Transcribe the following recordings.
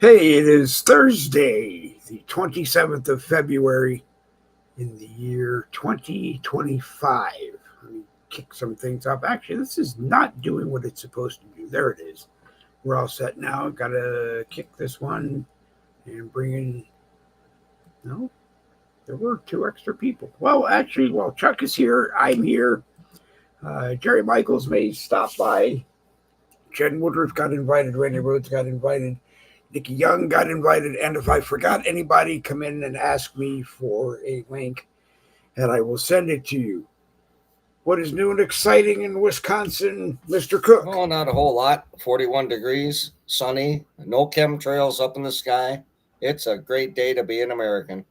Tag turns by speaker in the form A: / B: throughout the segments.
A: Hey, it is Thursday, the 27th of February in the year 2025. Let me kick some things up. Actually, this is not doing what it's supposed to do. There it is. We're all set now. Got to kick this one and bring in. No, there were two extra people. Well, actually, while Chuck is here, I'm here. Jerry Michaels may stop by. Jen Woodruff got invited. Randy Rhodes got invited. Nikki Young got invited, and if I forgot anybody, come in and ask me for a link, and I will send it to you. What is new and exciting in Wisconsin, Mr. Cook?
B: Oh, not a whole lot. 41 degrees, sunny, no chemtrails up in the sky. It's a great day to be an American.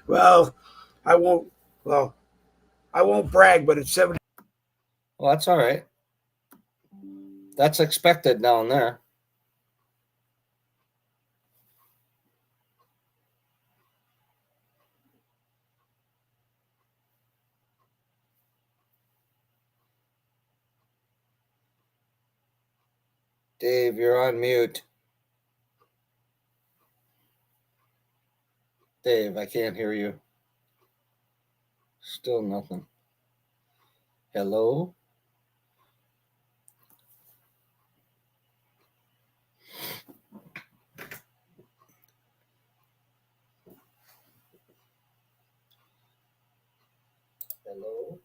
A: Well, I won't brag, but it's 70.
B: Well, that's all right. That's expected down there. Dave, you're on mute. Dave, I can't hear you. Still nothing. Hello? Hello?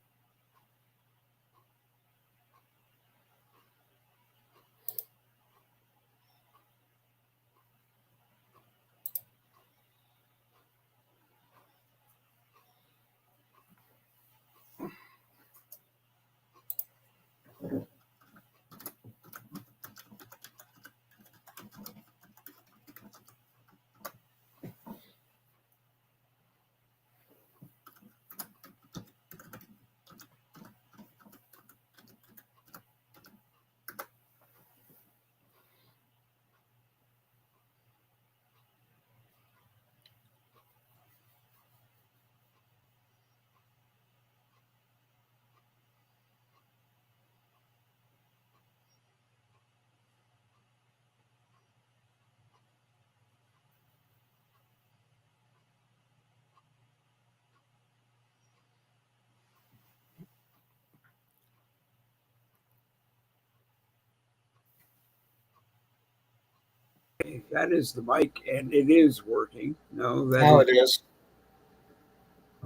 A: That is the mic, and it is working. No,
B: Now it is.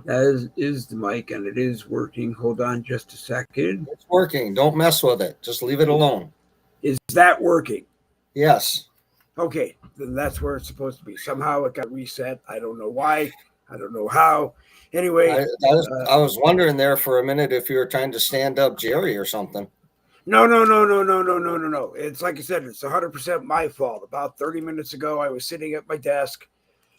A: That is the mic, and it is working. Hold on just a second.
B: It's working. Don't mess with it. Just leave it alone.
A: Is that working?
B: Yes.
A: Okay, then that's where it's supposed to be. Somehow it got reset. I don't know why. I don't know how. Anyway,
B: I was wondering there for a minute if you were trying to stand up Jerry or something.
A: No. It's like I said, it's 100% my fault. About 30 minutes ago, I was sitting at my desk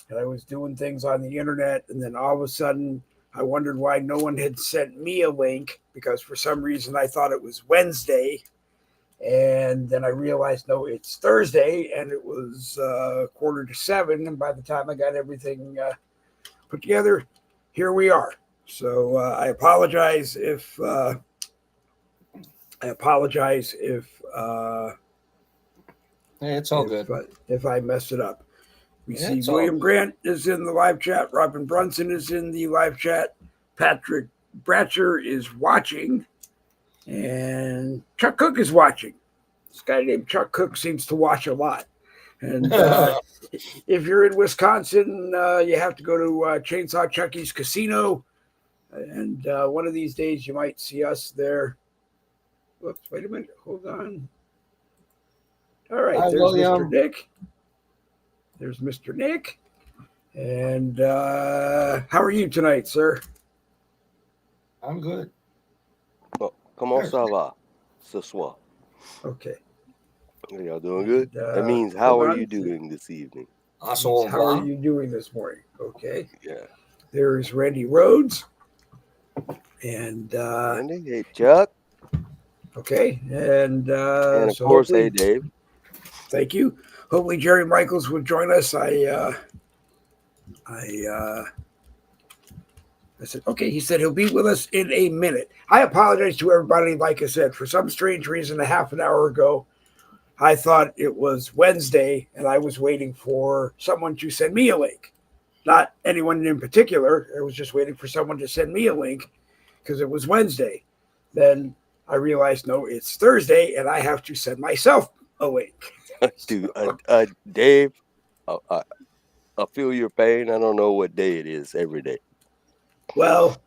A: and I was doing things on the internet. And then all of a sudden, I wondered why no one had sent me a link because for some reason I thought it was Wednesday. And then I realized, no, it's Thursday, and it was 6:45. And by the time I got everything put together, here we are. So I apologize if hey,
B: it's all good.
A: If I messed it up. We see William Grant is in the live chat. Robin Brunson is in the live chat. Patrick Bratcher is watching. And Chuck Cook is watching. This guy named Chuck Cook seems to watch a lot. And if you're in Wisconsin, you have to go to Chainsaw Chucky's Casino. And one of these days you might see us there. Whoops, wait a minute. Hold on. All right, there's Mr. Nick. There's Mr. Nick. And how are you tonight, sir?
B: I'm good.
C: Comment ça va ce soir?
A: Okay.
C: Are y'all doing good? That means how are you doing this evening?
A: How are you doing this morning? Okay.
C: Yeah.
A: There's Randy Rhodes. And
C: Randy, hey Chuck.
A: Okay. And
C: of course, hey Dave.
A: Thank you. Hopefully Jerry Michaels will join us. I I said, okay. He said, he'll be with us in a minute. I apologize to everybody. Like I said, for some strange reason, a half an hour ago, I thought it was Wednesday, and I was waiting for someone to send me a link. Not anyone in particular. I was just waiting for someone to send me a link because it was Wednesday. Then I realized, no, it's Thursday, and I have to send myself a link.
C: Dude, Dave, I feel your pain. I don't know what day it is every day.
A: Well,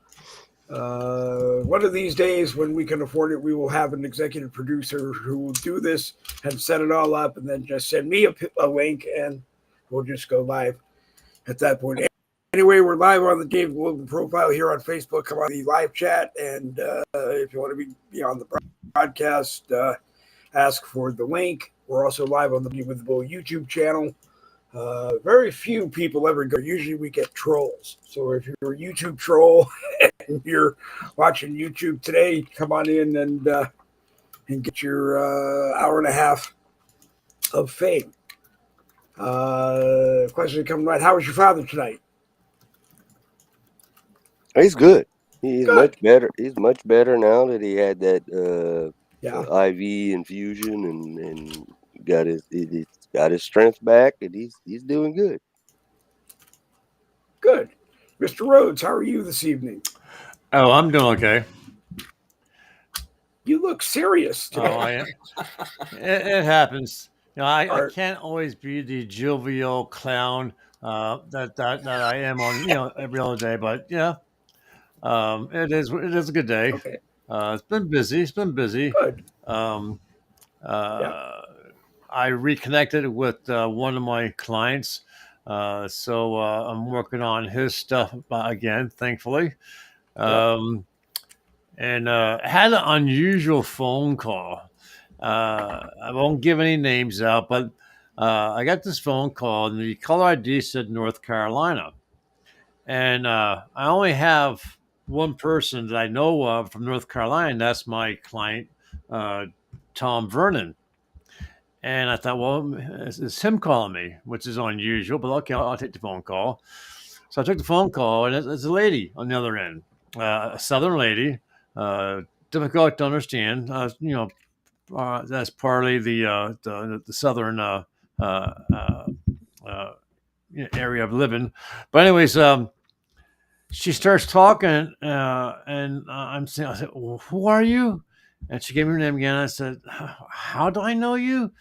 A: one of these days when we can afford it, we will have an executive producer who will do this and set it all up and then just send me a link and we'll just go live at that point. Anyway, we're live on the Dave Glovin profile here on Facebook. Come on the live chat. And if you want to be on the broadcast, ask for the link. We're also live on the Boogie with the Bull YouTube channel. Very few people ever go. Usually we get trolls. So if you're a YouTube troll and you're watching YouTube today, come on in and get your hour and a half of fame. Question coming right. How was your father tonight?
C: He's good. He's good. Much better. He's much better now that he had that IV infusion and got his strength back, and he's doing good.
A: Good. Mr. Rhodes, how are you this evening?
D: Oh, I'm doing okay.
A: You look serious today.
D: Oh, I am. It happens. You know, I can't always be the jovial clown that I am on every other day, but yeah, it is a good day.
A: Okay.
D: It's been busy.
A: Good.
D: I reconnected with one of my clients, so I'm working on his stuff again, thankfully. And had an unusual phone call. I won't give any names out, but I got this phone call, and the caller ID said North Carolina. And I only have one person that I know of from North Carolina, and that's my client, Tom Vernon. And I thought, well, it's him calling me, which is unusual, but okay, I'll take the phone call. So I took the phone call, and it's a lady on the other end, a Southern lady, difficult to understand. That's partly the Southern area of living. But anyways, she starts talking, and I'm saying, I said, well, who are you? And she gave me her name again. I said, how do I know you?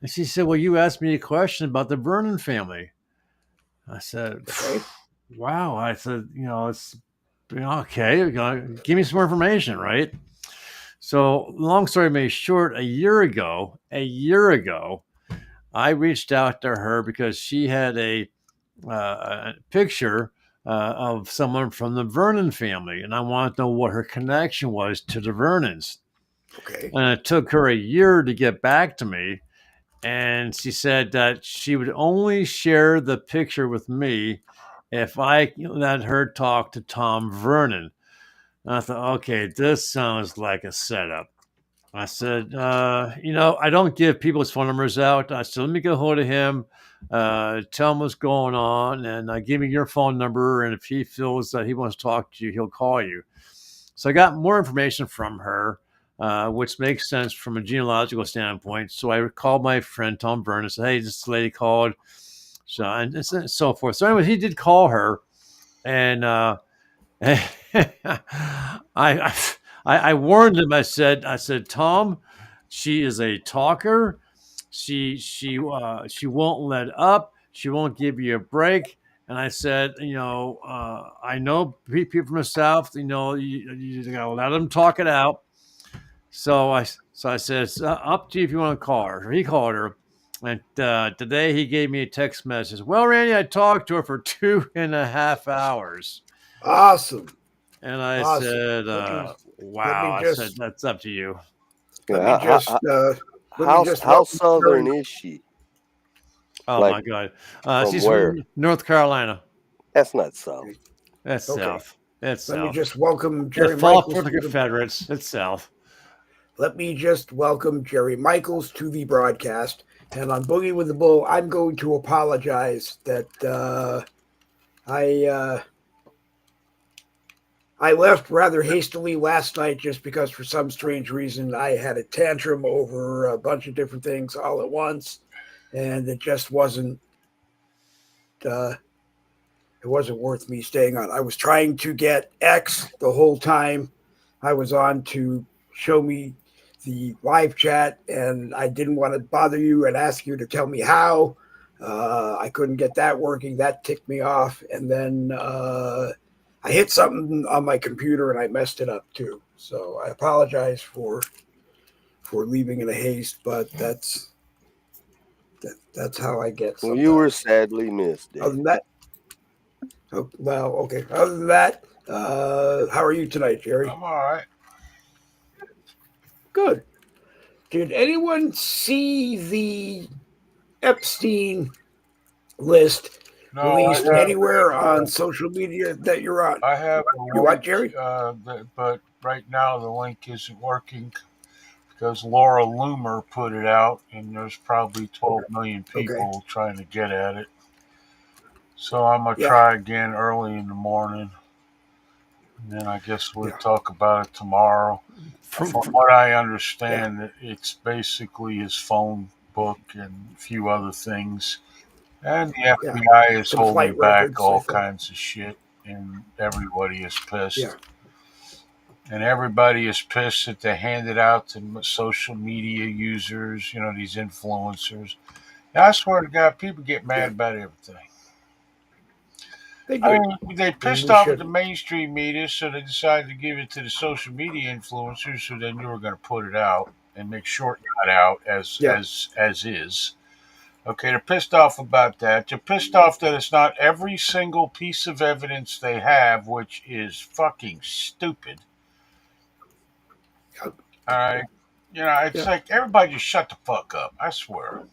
D: And she said, well, you asked me a question about the Vernon family. I said, wow. I said, it's okay. Give me some more information, right? So long story made short, a year ago, I reached out to her because she had a picture of someone from the Vernon family, and I wanted to know what her connection was to the Vernons.
A: Okay.
D: And it took her a year to get back to me, and she said that she would only share the picture with me if I let her talk to Tom Vernon. And I thought, okay, this sounds like a setup. I said, I don't give people's phone numbers out. I said, let me get a hold of him, tell him what's going on, and give me your phone number. And if he feels that he wants to talk to you, he'll call you. So I got more information from her, which makes sense from a genealogical standpoint. So I called my friend Tom Vernon and said, hey, this lady called, and so forth. So anyway, he did call her, and I warned him. I said, Tom, she is a talker. She won't let up. She won't give you a break. And I said, I know people from the South. You gotta let them talk it out. So I said, it's up to you if you want to call her. So he called her, and today he gave me a text message. Well, Randy, I talked to her for 2.5 hours.
A: Awesome.
D: And I said, wow. I said, that's up to you.
C: How southern is she?
D: Oh, my God. She's from North Carolina.
C: That's not south.
D: That's south. That's south.
A: Let me just welcome Jerry
D: Michaels.
A: For
D: the Confederates. It's south.
A: Let me just welcome Jerry Michaels to the broadcast. And on Boogie with the Bull, I'm going to apologize that I left rather hastily last night just because, for some strange reason, I had a tantrum over a bunch of different things all at once, and it just wasn't. It wasn't worth me staying on. I was trying to get X the whole time I was on to show me the live chat, and I didn't want to bother you and ask you to tell me how. I couldn't get that working. That ticked me off, and then I hit something on my computer and I messed it up too. So I apologize for leaving in a haste, but that's how I get.
C: Well,
A: Sometimes.
C: you were sadly missed, Dave.
A: Other than that, oh, well, okay. Other than that, how are you tonight, Jerry?
E: I'm all right.
A: Good. Did anyone see the Epstein list
E: No,
A: released anywhere on social media that you're on?
E: I have a
A: You what,
E: link,
A: Jerry?
E: but right now the link isn't working because Laura Loomer put it out, and there's probably 12 million people trying to get at it. So I'm gonna try again early in the morning, and then I guess we'll talk about it tomorrow. From what I understand, it's basically his phone book and a few other things. And the FBI is holding back all kinds of shit, and everybody is pissed.
A: Yeah.
E: And everybody is pissed that they hand it out to social media users, these influencers. And I swear to God, people get mad about everything. They pissed off at the mainstream media, so they decided to give it to the social media influencers, so they knew were going to put it out and make sure it got out as is. Okay, they're pissed off about that. They're pissed off that it's not every single piece of evidence they have, which is fucking stupid. All right. It's like everybody just shut the fuck up. I swear.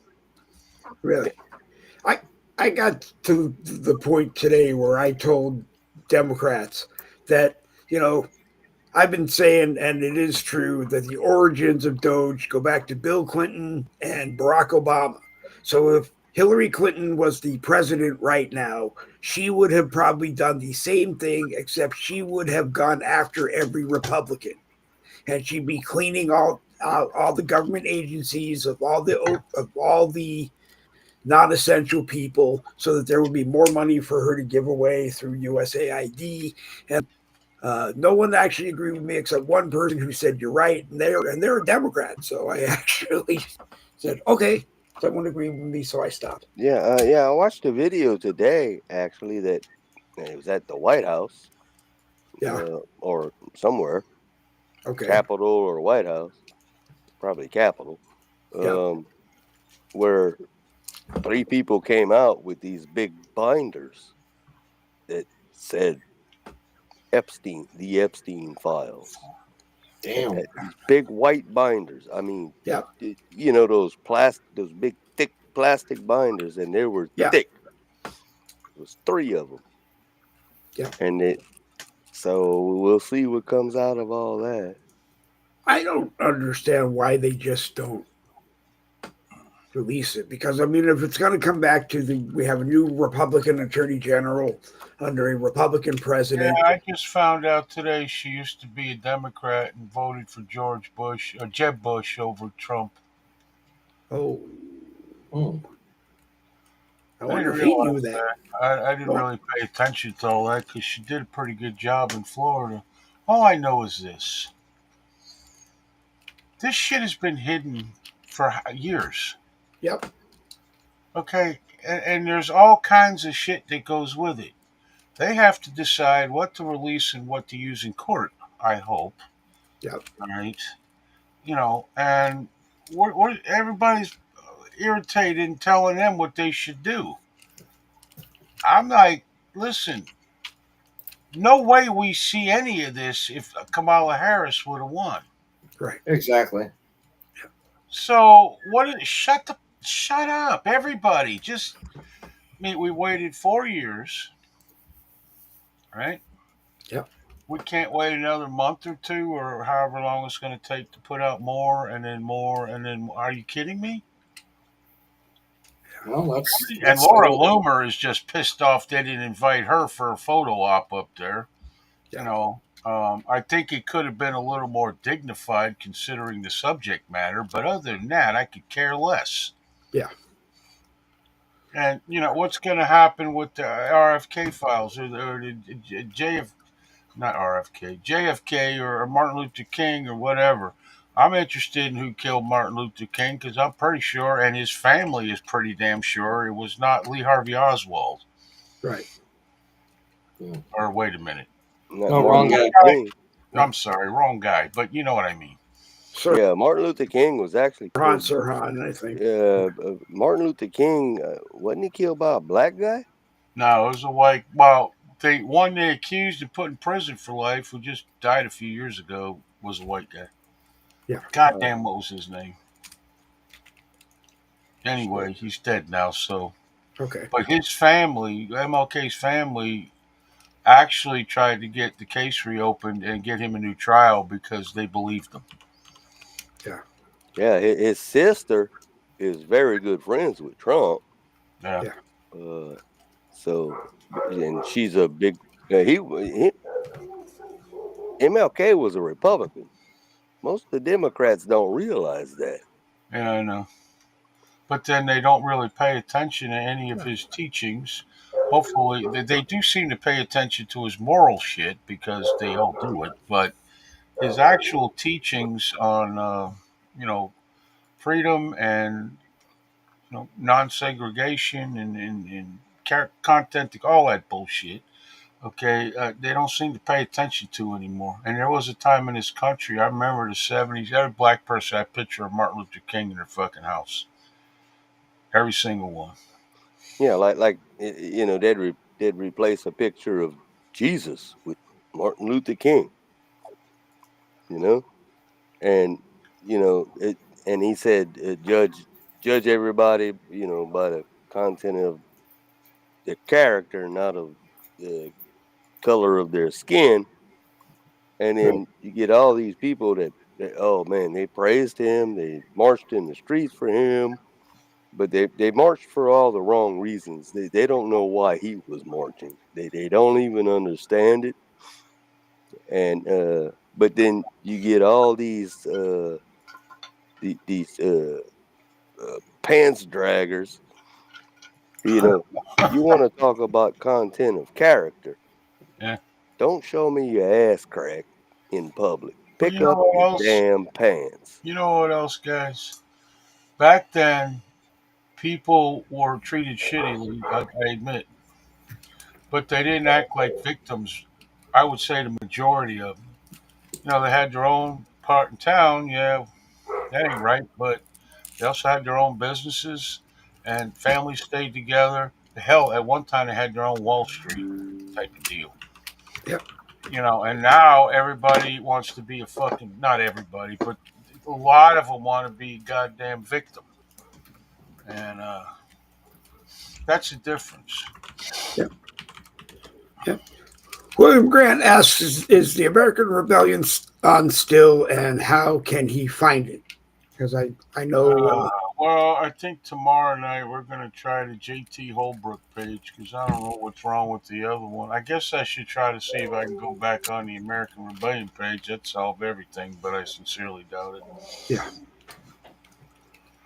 A: Really? I got to the point today where I told Democrats that, I've been saying, and it is true, that the origins of Doge go back to Bill Clinton and Barack Obama. So if Hillary Clinton was the president right now, she would have probably done the same thing, except she would have gone after every Republican. And she'd be cleaning all the government agencies of all the non-essential people, so that there would be more money for her to give away through USAID. And no one actually agreed with me except one person who said you're right, and they're a Democrat. So I actually said, okay, someone agreed with me, so I stopped.
C: Yeah, I watched a video today actually that it was at the White House, or somewhere, Capitol or White House, probably Capitol, where 3 people came out with these big binders that said the Epstein files.
B: Damn.
C: These big white binders. I mean, those big thick plastic binders, and they were thick. It was 3 of them.
A: Yeah.
C: And so we'll see what comes out of all that.
A: I don't understand why they just don't release it, because if it's going to come back to we have a new Republican attorney general under a Republican president.
E: Yeah, I just found out today she used to be a Democrat and voted for Jeb Bush over Trump.
A: Oh. I
E: wonder
A: if he knew that.
E: I didn't really pay attention to all that because she did a pretty good job in Florida. All I know is this. This shit has been hidden for years.
A: Yep.
E: Okay, and there's all kinds of shit that goes with it. They have to decide what to release and what to use in court, I hope.
A: Yep.
E: All right. And everybody's irritated and telling them what they should do. I'm like, listen, no way we see any of this if Kamala Harris would have won.
A: Right.
B: Exactly.
E: So shut up, everybody. We waited 4 years, right?
A: Yep.
E: We can't wait another month or 2 or however long it's going to take to put out more and then more and then more. Are you kidding me?
B: Well,
E: and Laura Loomer is just pissed off they didn't invite her for a photo op up there. I think it could have been a little more dignified considering the subject matter, but other than that, I could care less.
A: Yeah.
E: And what's going to happen with the RFK files or the not RFK, JFK or Martin Luther King or whatever? I'm interested in who killed Martin Luther King because I'm pretty sure, and his family is pretty damn sure, it was not Lee Harvey Oswald.
A: Right.
E: Or wait a minute.
B: No, wrong guy.
E: I'm sorry, wrong guy, but you know what I mean.
A: Sir,
C: Yeah, Martin Luther King was actually killed.
A: Sirhan, I think.
C: Martin Luther King, wasn't he killed by a black guy?
E: No, it was a white. Well, the one they accused and put in prison for life, who just died a few years ago, was a white guy.
A: Yeah.
E: Goddamn, what was his name? Anyway, he's dead now. So.
A: Okay.
E: But his family, MLK's family, actually tried to get the case reopened and get him a new trial because they believed him.
A: Yeah.
C: Yeah, his sister is very good friends with Trump.
E: Yeah.
C: So, and she's a big. MLK was a Republican. Most of the Democrats don't realize that.
E: Yeah, I know. But then they don't really pay attention to any of his teachings. Hopefully, they do seem to pay attention to his moral shit because they all do it. But his actual teachings on, freedom and non-segregation and content, all that bullshit. Okay, they don't seem to pay attention to anymore. And there was a time in this country, I remember the 70s, every black person had a picture of Martin Luther King in their fucking house. Every single one.
C: Yeah, like they'd replace a picture of Jesus with Martin Luther King. And and he said, judge everybody, by the content of their character, not of the color of their skin. And then you get all these people that oh man, they praised him, they marched in the streets for him, but they marched for all the wrong reasons. They don't know why he was marching. They don't even understand it. And but then you get all these pants draggers. You want to talk about content of character.
E: Yeah.
C: Don't show me your ass crack in public. Pick up your damn pants.
E: You know what else, guys? Back then, people were treated shittily, I admit. But they didn't act like victims. I would say the majority of them. They had their own part in town. Yeah, that ain't right. But they also had their own businesses and families stayed together. Hell, at one time they had their own Wall Street type of deal.
A: Yep.
E: And now everybody wants to be a fucking, not everybody, but a lot of them want to be a goddamn victim. And that's the difference.
A: Yep. Yep. William Grant asks, is the American Rebellion on still, and how can he find it? Because I know...
E: well, I think tomorrow night we're going to try the JT Holbrook page because I don't know what's wrong with the other one. I guess I should try to see if I can go back on the American Rebellion page. That'd solve everything, but I sincerely doubt it.
A: Yeah.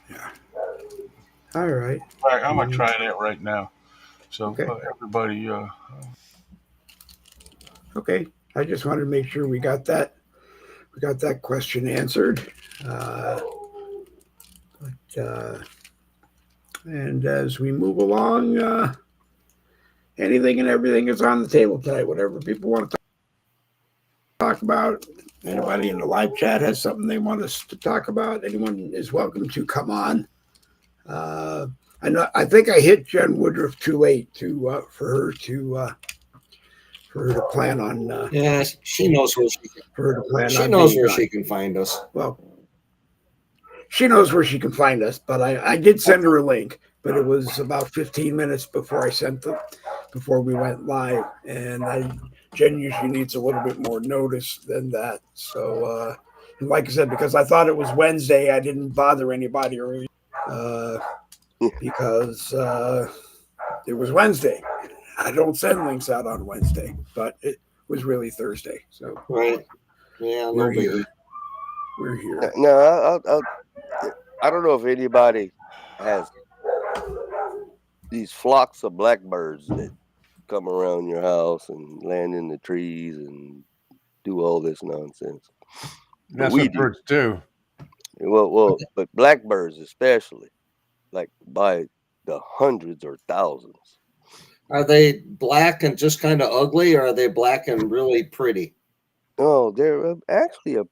A: Yeah. All right.
E: All right, I'm going to try that right now. So,
A: okay.
E: Everybody...
A: Okay. I just wanted to make sure we got that question answered. And as we move along, anything and everything is on the table tonight. Whatever people want to talk about. Anybody in the live chat has something they want us to talk about. Anyone is welcome to come on. I think I hit Jen Woodruff too late for her to plan on.
B: Yeah, she knows where she can.
A: For her to plan
B: she
A: on
B: knows where she can find us.
A: Well, she knows where she can find us, but I did send her a link, but it was about 15 minutes before before we went live, and Jen usually needs a little bit more notice than that. So, and like I said, because I thought it was Wednesday, I didn't bother anybody early because it was Wednesday. I don't send links out on Wednesday, but was really Thursday. So
B: right. Yeah,
A: we're
B: no
A: here.
B: biggie.
A: We're here.
C: No, I don't know if anybody has these flocks of blackbirds that come around your house and land in the trees and do all this nonsense. But
D: That's
C: we
D: what
C: do.
D: birds do.
C: Well, but blackbirds especially, like by the hundreds or thousands.
B: Are they black and just kind of ugly, or are they black and really pretty?
C: Oh, they're actually a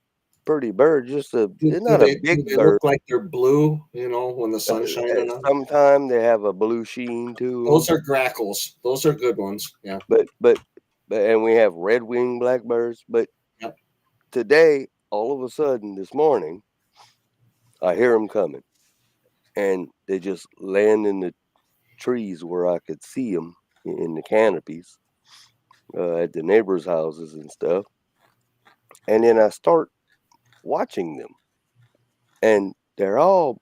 C: pretty bird. Just they're
B: Do
C: not a
B: do
C: big
B: they
C: bird.
B: look like they're blue? You know, when the sun's shining on them?
C: Sometimes they have a blue sheen to them.
B: Those are grackles. Those are good ones. Yeah.
C: But and we have red-winged blackbirds. But
B: Yep.
C: today, all of a sudden, this morning, I hear them coming, and they just land in the trees where I could see them in the canopies at the neighbors' houses and stuff. And then I start watching them, and they're all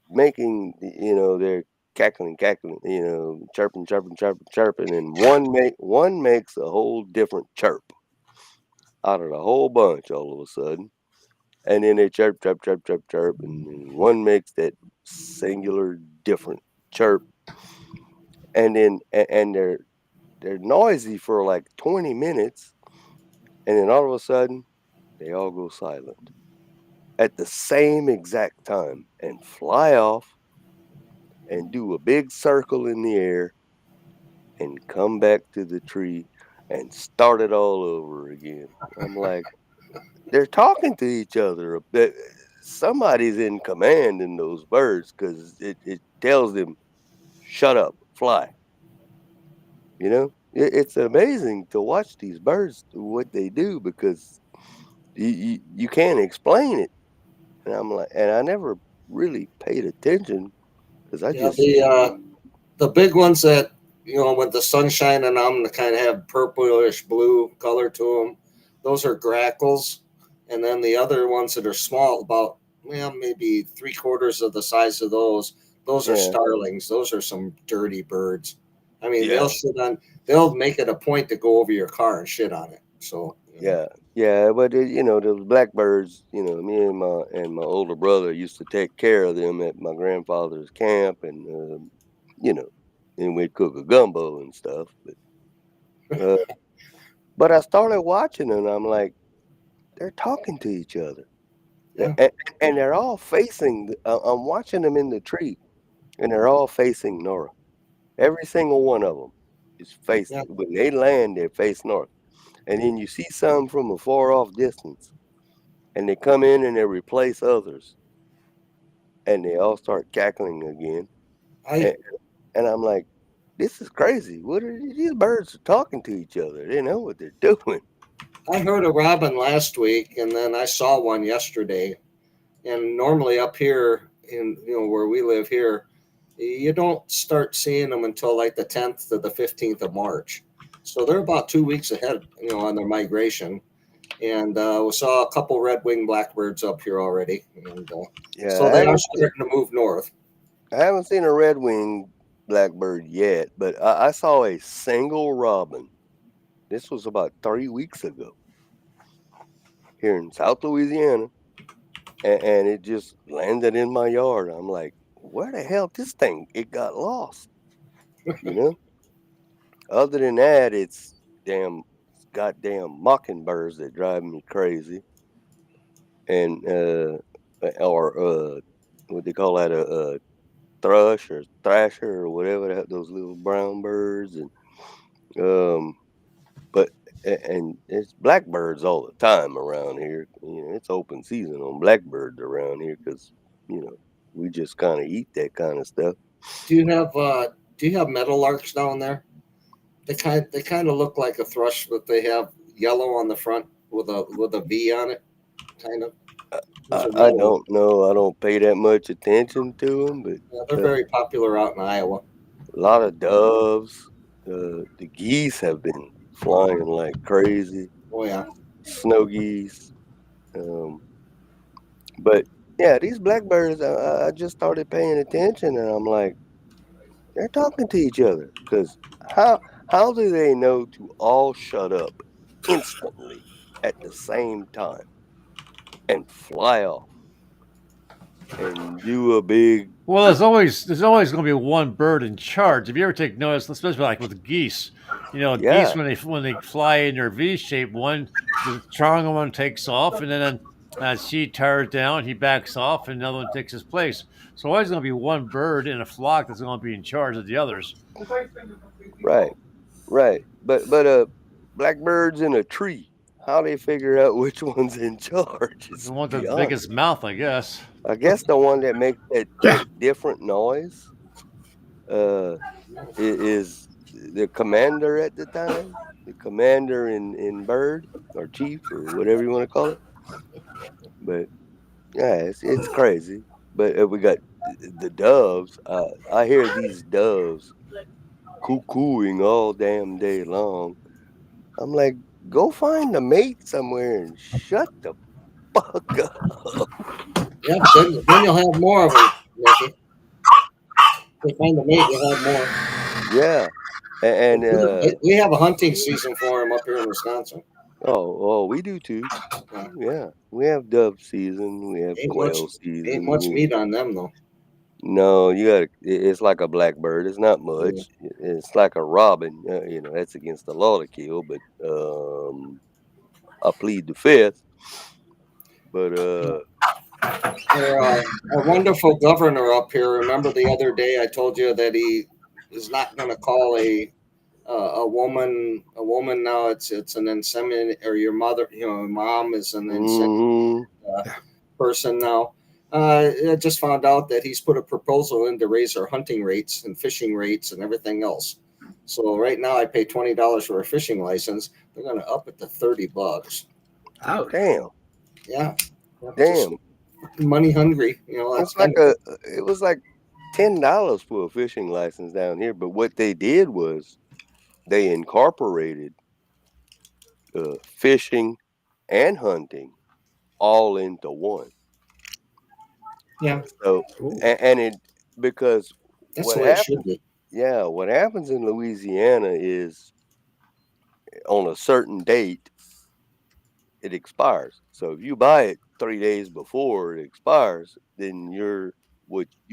C: making, they're cackling, chirping, and one makes a whole different chirp out of the whole bunch all of a sudden, and then they chirp, and one makes that singular different chirp, and then and they're noisy for like 20 minutes, and then all of a sudden they all go silent at the same exact time and fly off and do a big circle in the air and come back to the tree and start it all over again. I'm like, they're talking to each other. Somebody's in command in those birds because it tells them, shut up, fly. It's amazing to watch these birds do what they do because you can't explain it. And I'm like, and I never really paid attention because I
B: Yeah,
C: just
B: the big ones that with the sun shining on them, they kind of have purplish blue color to them. Those are grackles, and then the other ones that are small, about maybe 3/4 of the size of those. Those are starlings. Those are some dirty birds. I mean,
C: Yeah.
B: they'll make it a point to go over your car and shit on it. So
C: Yeah, but those blackbirds, me and my older brother used to take care of them at my grandfather's camp, and and we'd cook a gumbo and stuff. But I started watching them, and I'm like, they're talking to each other,
B: Yeah.
C: and they're all facing. I'm watching them in the tree, and they're all facing north. Every single one of them is facing.
B: Yeah.
C: When they land, they face north, and then you see some from a far off distance. And they come in and they replace others, and they all start cackling again. And I'm like, this is crazy. What are these birds are talking to each other? They know what they're doing.
B: I heard a robin last week, and then I saw one yesterday. And normally up here in where we live here, you don't start seeing them until like the 10th to the 15th of March. So they're about 2 weeks ahead, on their migration. And we saw a couple red-winged blackbirds up here already. And so they are starting to move north.
C: I haven't seen a red-winged blackbird yet, but I saw a single robin. This was about 3 weeks ago here in South Louisiana, and it just landed in my yard. I'm like, where the hell this thing? It got lost, Other than that, it's goddamn mockingbirds that drive me crazy, and or what they call that, a thrush or thrasher or whatever, those little brown birds, and but and it's blackbirds all the time around here. It's open season on blackbirds around here because we just kind of eat that kind of stuff.
B: Do you have meadowlarks down there? They kind of look like a thrush, but they have yellow on the front with a V on it, kind of.
C: I don't know. I don't pay that much attention to them, but
B: they're very popular out in Iowa.
C: A lot of doves. The geese have been flying like crazy.
B: Oh yeah,
C: snow geese. But yeah, these blackbirds. I just started paying attention, and I'm like, they're talking to each other. Because how do they know to all shut up instantly at the same time and fly off and do a big.
D: Well, there's always going to be one bird in charge. If you ever take notice, especially like with geese, geese
C: Yeah,
D: when they fly in their V shape, the stronger one takes off, and then as she tires down, he backs off, and another one takes his place. So always going to be one bird in a flock that's going to be in charge of the others.
C: right. But blackbirds in a tree. How they figure out which one's in charge is
D: The one with the
C: beyond
D: biggest mouth, I guess.
C: I guess the one that makes that different noise is the commander at the time. The commander in bird or chief or whatever you want to call it. But yeah, it's crazy. But we got the doves. I hear these doves cuckooing all damn day long. I'm like, go find a mate somewhere and shut the fuck up.
B: Yeah, then you'll have more of them, Nicky. If you find a mate, you'll have more.
C: Yeah, and
B: we have a hunting season for them up here in Wisconsin.
C: oh, we do too. Yeah, we have dove season. We have quail season.
B: Ain't much meat on them though.
C: No, you got it's like a blackbird. It's not much. Yeah. It's like a robin. That's against the law to kill. But I plead the fifth. But
B: our wonderful governor up here. Remember the other day I told you that he is not going to call a woman now. It's an insemination, or your mother, mom is an insemination person now. I just found out that he's put a proposal in to raise our hunting rates and fishing rates and everything else. So right now I pay $20 for a fishing license. They're going to up it to $30.
C: Oh, damn!
B: Yeah,
C: damn.
B: Money hungry,
C: That's it was like $10 for a fishing license down here. But what they did was they incorporated fishing and hunting all into one.
B: Yeah.
C: So and it because
B: that's
C: what
B: the way it should be.
C: Yeah, what happens in Louisiana is on a certain date it expires. So if you buy it 3 days before it expires, then you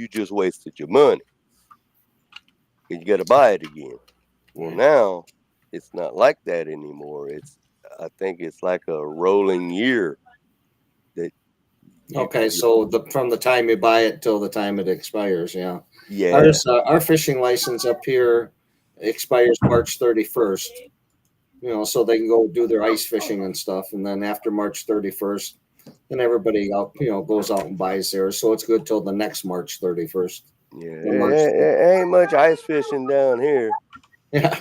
C: just wasted your money. You got to buy it again. Well, now it's not like that anymore. I think it's like a rolling year.
B: Okay, so from the time you buy it till the time it expires, yeah.
C: Yeah.
B: Our fishing license up here expires March 31st. So they can go do their ice fishing and stuff, and then after March 31st, then everybody out, goes out and buys theirs. So it's good till the next March 31st.
C: Yeah, ain't much ice fishing down here.
B: Yeah,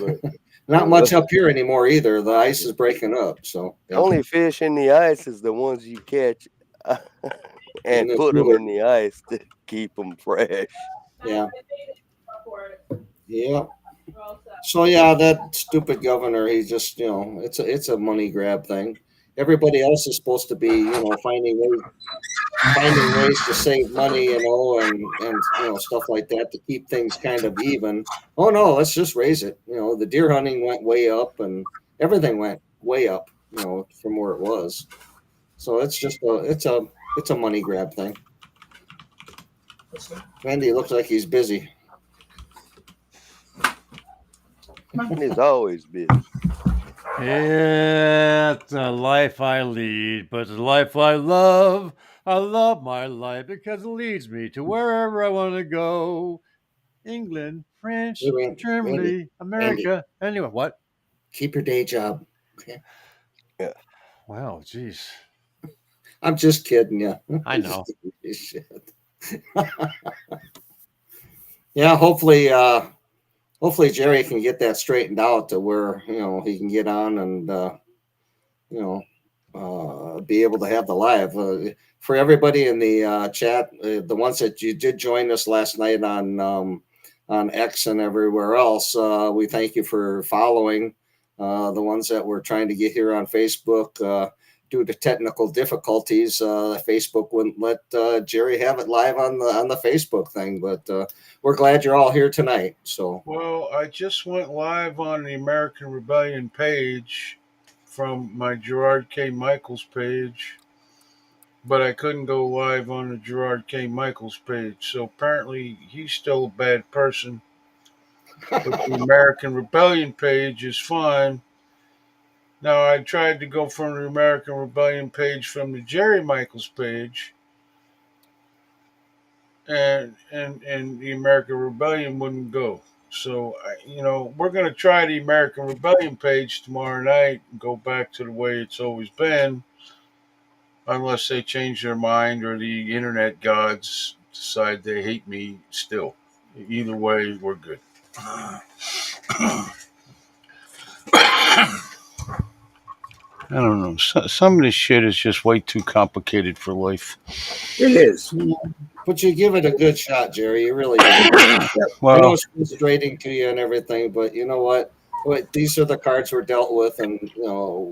B: not much up here anymore either. The ice is breaking up. So
C: the only fish in the ice is the ones you catch and put them in the ice to keep them fresh.
B: Yeah. Yeah. So yeah, that stupid governor, he just, it's a money grab thing. Everybody else is supposed to be, finding ways to save money, and stuff like that to keep things kind of even. Oh no, let's just raise it. The deer hunting went way up, and everything went way up, from where it was. So it's just it's a money grab thing. Randy looks like he's busy.
C: He's always busy.
D: It's the life I lead, but the life I love. I love my life because it leads me to wherever I want to go. England, France, Germany, America. Anyway, what?
B: Keep your day job. Okay.
C: Yeah.
D: Wow, geez.
B: I'm just kidding you.
D: I know.
B: Yeah, hopefully Jerry can get that straightened out to where, he can get on and, be able to have the live. For everybody in the chat, the ones that you did join us last night on X and everywhere else, we thank you for following. The ones that we're trying to get here on Facebook, due to technical difficulties, Facebook wouldn't let Jerry have it live on the Facebook thing, but we're glad you're all here tonight. So,
E: well, I just went live on the American Rebellion page from my Gerard K. Michaels page, but I couldn't go live on the Gerard K. Michaels page. So apparently he's still a bad person. But the American Rebellion page is fine. Now I tried to go from the American Rebellion page from the Jerry Michaels page, and the American Rebellion wouldn't go. So we're gonna try the American Rebellion page tomorrow night and go back to the way it's always been, unless they change their mind or the internet gods decide they hate me still. Either way, we're good. I don't know. Some of this shit is just way too complicated for life.
A: It is.
B: But you give it a good shot, Jerry. You really do.
E: Well,
B: I know it's frustrating to you and everything, but you know what? These are the cards we're dealt with, and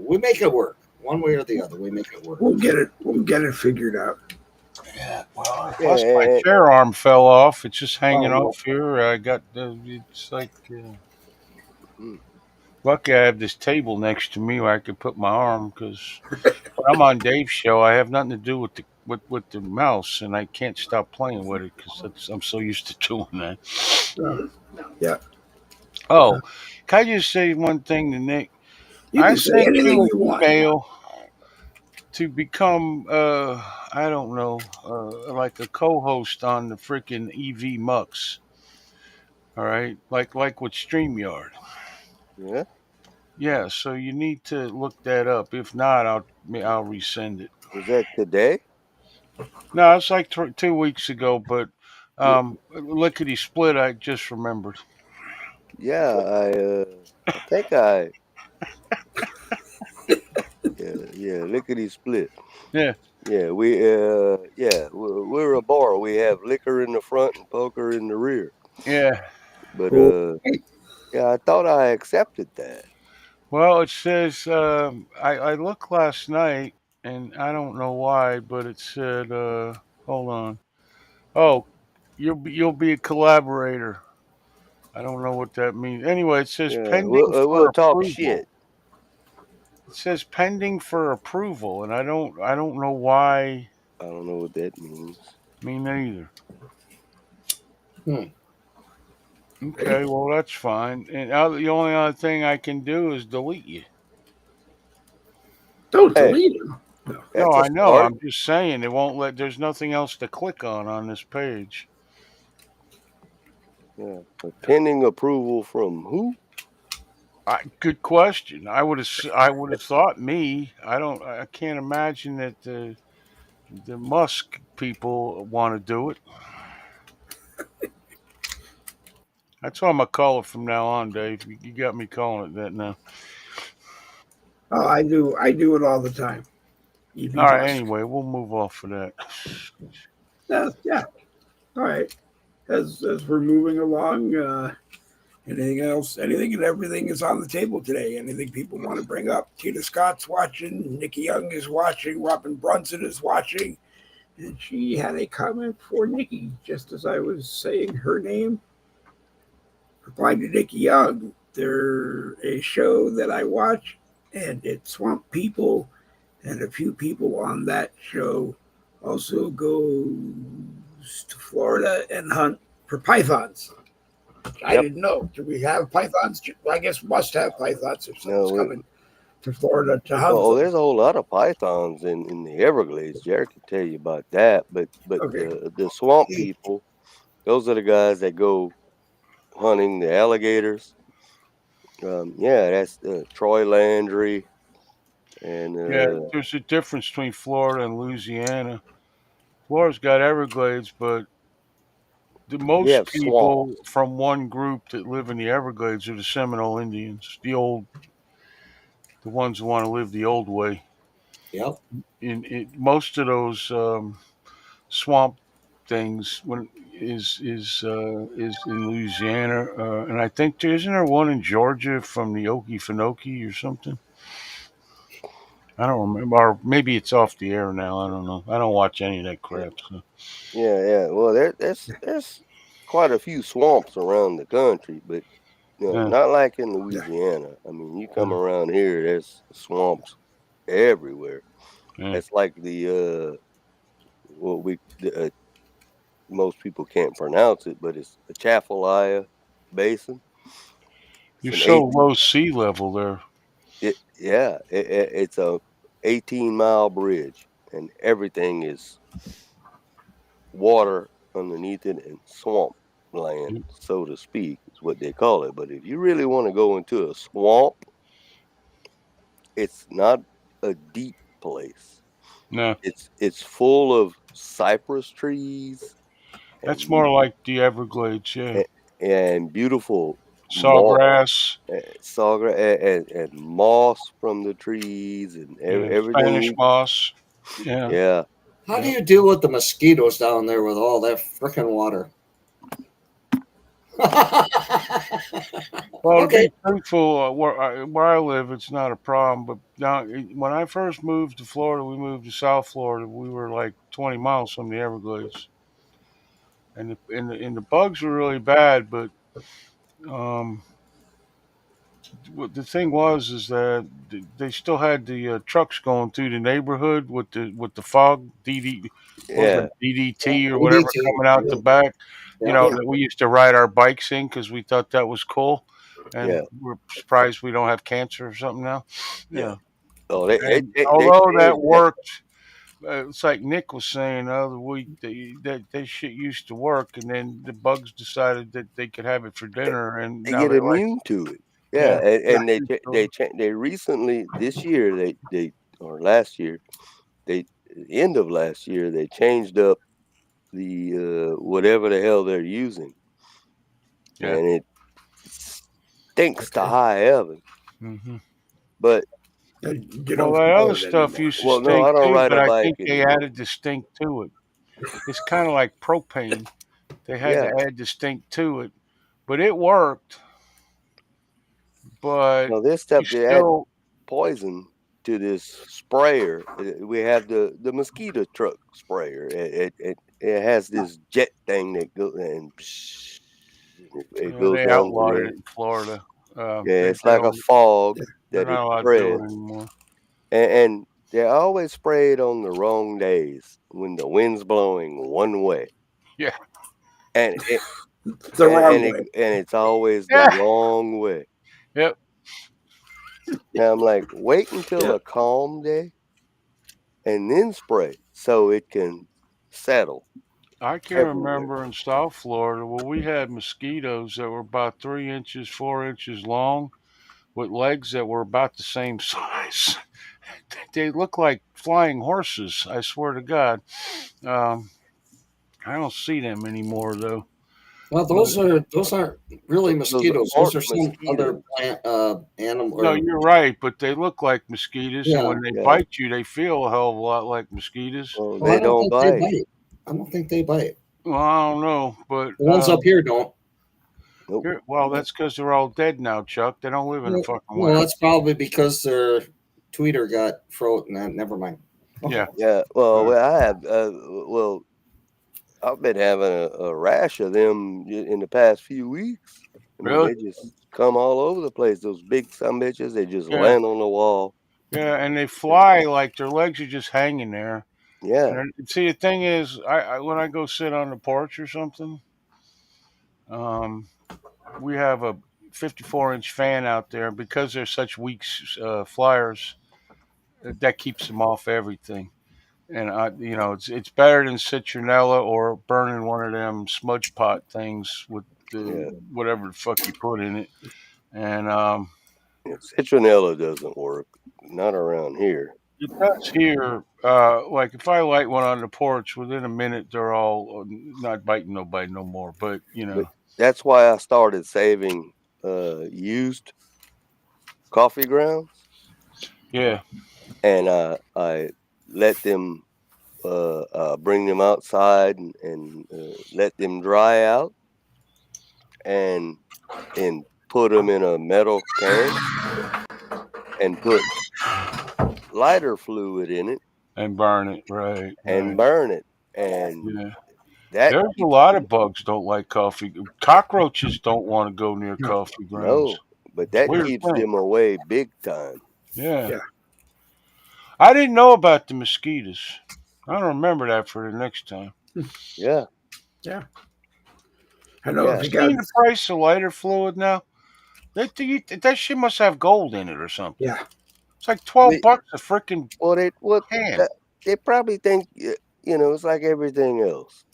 B: we make it work one way or the other. We make it work.
A: We'll get it figured out.
E: Yeah. Well, plus my chair arm fell off. It's just hanging off here. I got it's like. Lucky I have this table next to me where I could put my arm, because I'm on Dave's show. I have nothing to do with the mouse, and I can't stop playing with it because I'm so used to doing that.
A: Yeah.
E: Oh, can I just say one thing to Nick?
A: You
E: I
A: can say
E: sent
A: anything
E: you
A: you
E: an
A: want.
E: email to become, I don't know, like a co-host on the freaking EV Mucks. All right, like with StreamYard.
C: Yeah.
E: Yeah, so you need to look that up. If not, I'll resend it.
C: Was that today?
E: No, it's like 2 weeks ago, but lickety split. I just remembered.
C: Yeah, I think I. Yeah, lickety split.
E: Yeah.
C: Yeah, we're a bar. We have liquor in the front and poker in the rear.
E: Yeah.
C: But I thought I accepted that.
E: Well, it says I looked last night, and I don't know why, but it said hold on. Oh, you'll be a collaborator. I don't know what that means. Anyway, it says
C: Yeah,
E: pending for
C: we'll talk
E: approval.
C: shit.
E: It says pending for approval, and I don't know why.
C: I don't know what that means.
E: Me neither. Okay, well that's fine. And the only other thing I can do is delete you.
A: Don't delete him.
E: No, I know. Start. I'm just saying it won't let. There's nothing else to click on this page.
C: Yeah, pending approval from who?
E: Good question. I would have thought me. I can't imagine that the Musk people want to do it. That's what I'm gonna call it from now on, Dave. You got me calling it that now.
A: Oh, I do it all the time.
E: All right. Musk. Anyway, we'll move off of that.
A: Yeah. All right. As we're moving along, anything else? Anything and everything is on the table today. Anything people want to bring up? Tina Scott's watching. Nikki Young is watching. Robin Brunson is watching. And she had a comment for Nikki just as I was saying her name. Replying to Nikki Young, they're a show that I watch, and it's Swamp People, and a few people on that show also goes to Florida and hunt for pythons. I didn't know. Do we have pythons? I guess we must have pythons if someone's coming to Florida to hunt.
C: Oh, there's a whole lot of pythons in the Everglades. Jared can tell you about that. But the Swamp People, those are the guys that go hunting the alligators. That's Troy Landry. And
E: there's a difference between Florida and Louisiana. Florida's got Everglades, but the most people from one group that live in the Everglades are the Seminole Indians, the ones who want to live the old way.
B: Yep.
E: Most of those swamp things is in Louisiana, and I think isn't there one in Georgia from the Okefenokee or something? I don't remember, or maybe it's off the air now. I don't know. I don't watch any of that crap. So.
C: Yeah. Well, there's quite a few swamps around the country, but Not like in Louisiana. I mean, you come around here, there's swamps everywhere. It's like most people can't pronounce it, but it's the Chafalaya Basin.
E: You're so low sea level there.
C: It's a 18-mile bridge, and everything is water underneath it and swamp land, so to speak, is what they call it. But if you really want to go into a swamp, it's not a deep place.
E: No,
C: it's full of cypress trees.
E: That's more like the Everglades, yeah.
C: And beautiful
E: sawgrass,
C: and moss from the trees and everything.
E: Spanish moss.
C: Yeah.
B: How do you deal with the mosquitoes down there with all that frickin' water?
E: Well, to be truthful, where I live, it's not a problem. But now, when I first moved to Florida, we moved to South Florida. We were like 20 miles from the Everglades, and the bugs were really bad. But what the thing was is that they still had the trucks going through the neighborhood with the fog DDT or whatever coming out the back. You know, that we used to ride our bikes in because we thought that was cool, and we're surprised we don't have cancer or something now. Yeah.
C: Oh,
E: although that worked, it's like Nick was saying the other week that shit used to work, and then the bugs decided that they could have it for dinner, and
C: they
E: now
C: get
E: they're
C: immune to it. Yeah, and they recently this year or last year end of last year they changed up the whatever the hell they're using, and it stinks to high heaven. But
E: that other stuff used to stink
C: I don't
E: too,
C: ride
E: but
C: a
E: I
C: bike
E: think they
C: anymore.
E: added the stink to it. It's kind of like propane. They had to add the stink to it, but it worked. But
C: this stuff they add poison to this sprayer. We have the mosquito truck sprayer. It has this jet thing that goes and it goes
E: they
C: down
E: outlawed
C: the
E: it in Florida.
C: it's like a fog that it
E: allowed
C: spreads.
E: to do it anymore.
C: And they always spray it on the wrong days when the wind's blowing one way.
E: Yeah.
C: And
A: the wrong way.
C: And it's always the wrong way.
E: Yep.
C: Now I'm like, wait until a calm day and then spray so it can settle.
E: I can remember in South Florida where we had mosquitoes that were about 3 inches, 4 inches long with legs that were about the same size. They look like flying horses, I swear to God. I don't see them anymore though.
B: Well, those aren't really mosquitoes. Those are some other animal.
E: No, you're right, but they look like mosquitoes, and when they bite you, they feel a hell of a lot like mosquitoes.
C: Well, they don't bite.
B: I don't think they bite.
E: Well, I don't know, but
B: the ones up here don't.
C: Nope.
E: Well, that's because they're all dead now, Chuck. They don't live in a fucking way.
B: Well, that's probably because their tweeter got frozen. Never mind.
E: Yeah.
C: Yeah. Well, I have. I've been having a rash of them in the past few weeks. I mean,
E: really?
C: They just come all over the place. Those big sumbitches, they just land on the wall.
E: Yeah, and they fly like their legs are just hanging there.
C: Yeah.
E: And see, the thing is, I when I go sit on the porch or something, we have a 54-inch fan out there because they're such weak flyers. That keeps them off everything. And it's better than citronella or burning one of them smudge pot things with whatever the fuck you put in it. And
C: citronella doesn't work, not around here.
E: It does here. Like if I light one on the porch, within a minute they're all not biting nobody no more. But
C: But that's why I started saving used coffee grounds.
E: Yeah.
C: And I let them bring them outside and let them dry out, and put them in a metal can and put lighter fluid in it
E: and burn it, right?
C: And burn it, and That
E: There's a lot of bugs don't like coffee. Cockroaches don't want to go near coffee grounds.
C: no, but that
E: Weird
C: keeps
E: thing.
C: them away big time.
E: Yeah.
A: Yeah.
E: I didn't know about the mosquitoes. I don't remember that for the next time.
C: Yeah,
A: Yeah. I know
C: yeah.
A: if you got.
E: Seeing the price of lighter fluid now, that shit must have gold in it or something.
A: Yeah.
E: It's like $12
C: They,
E: a freaking
C: well,
E: can.
C: they probably think it's like everything else.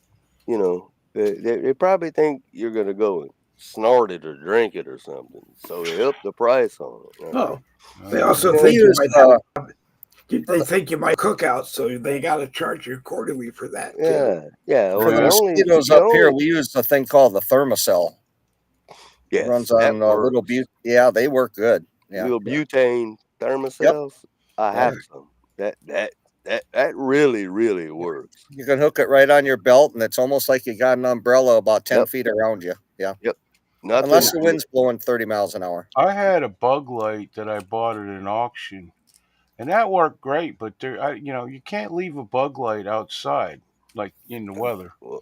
C: They probably think you're gonna go and snort it or drink it or something, so they up the price on it.
A: Oh, they
E: Uh,
A: also
C: You know,
F: We
A: think you
F: use
A: might have. They think you might cook out, so they got to charge you accordingly for that too.
C: yeah.
F: for
C: Well,
F: the
E: Yeah.
F: mosquitoes up here. We use a thing called the thermocell. It
C: yes,
F: runs
C: that
F: on
C: works.
F: Yeah, they work good. Yeah.
C: Little butane
F: Yep.
C: thermocells. I
F: Yep.
C: have some. That really works.
F: You can hook it right on your belt, and it's almost like you got an umbrella about 10
C: Yep.
F: feet around you. Yeah.
C: Yep.
F: Unless the
C: Nothing.
F: wind's blowing 30 miles an hour.
E: I had a bug light that I bought at an auction, and that worked great. But you can't leave a bug light outside, like in the weather.
C: Well,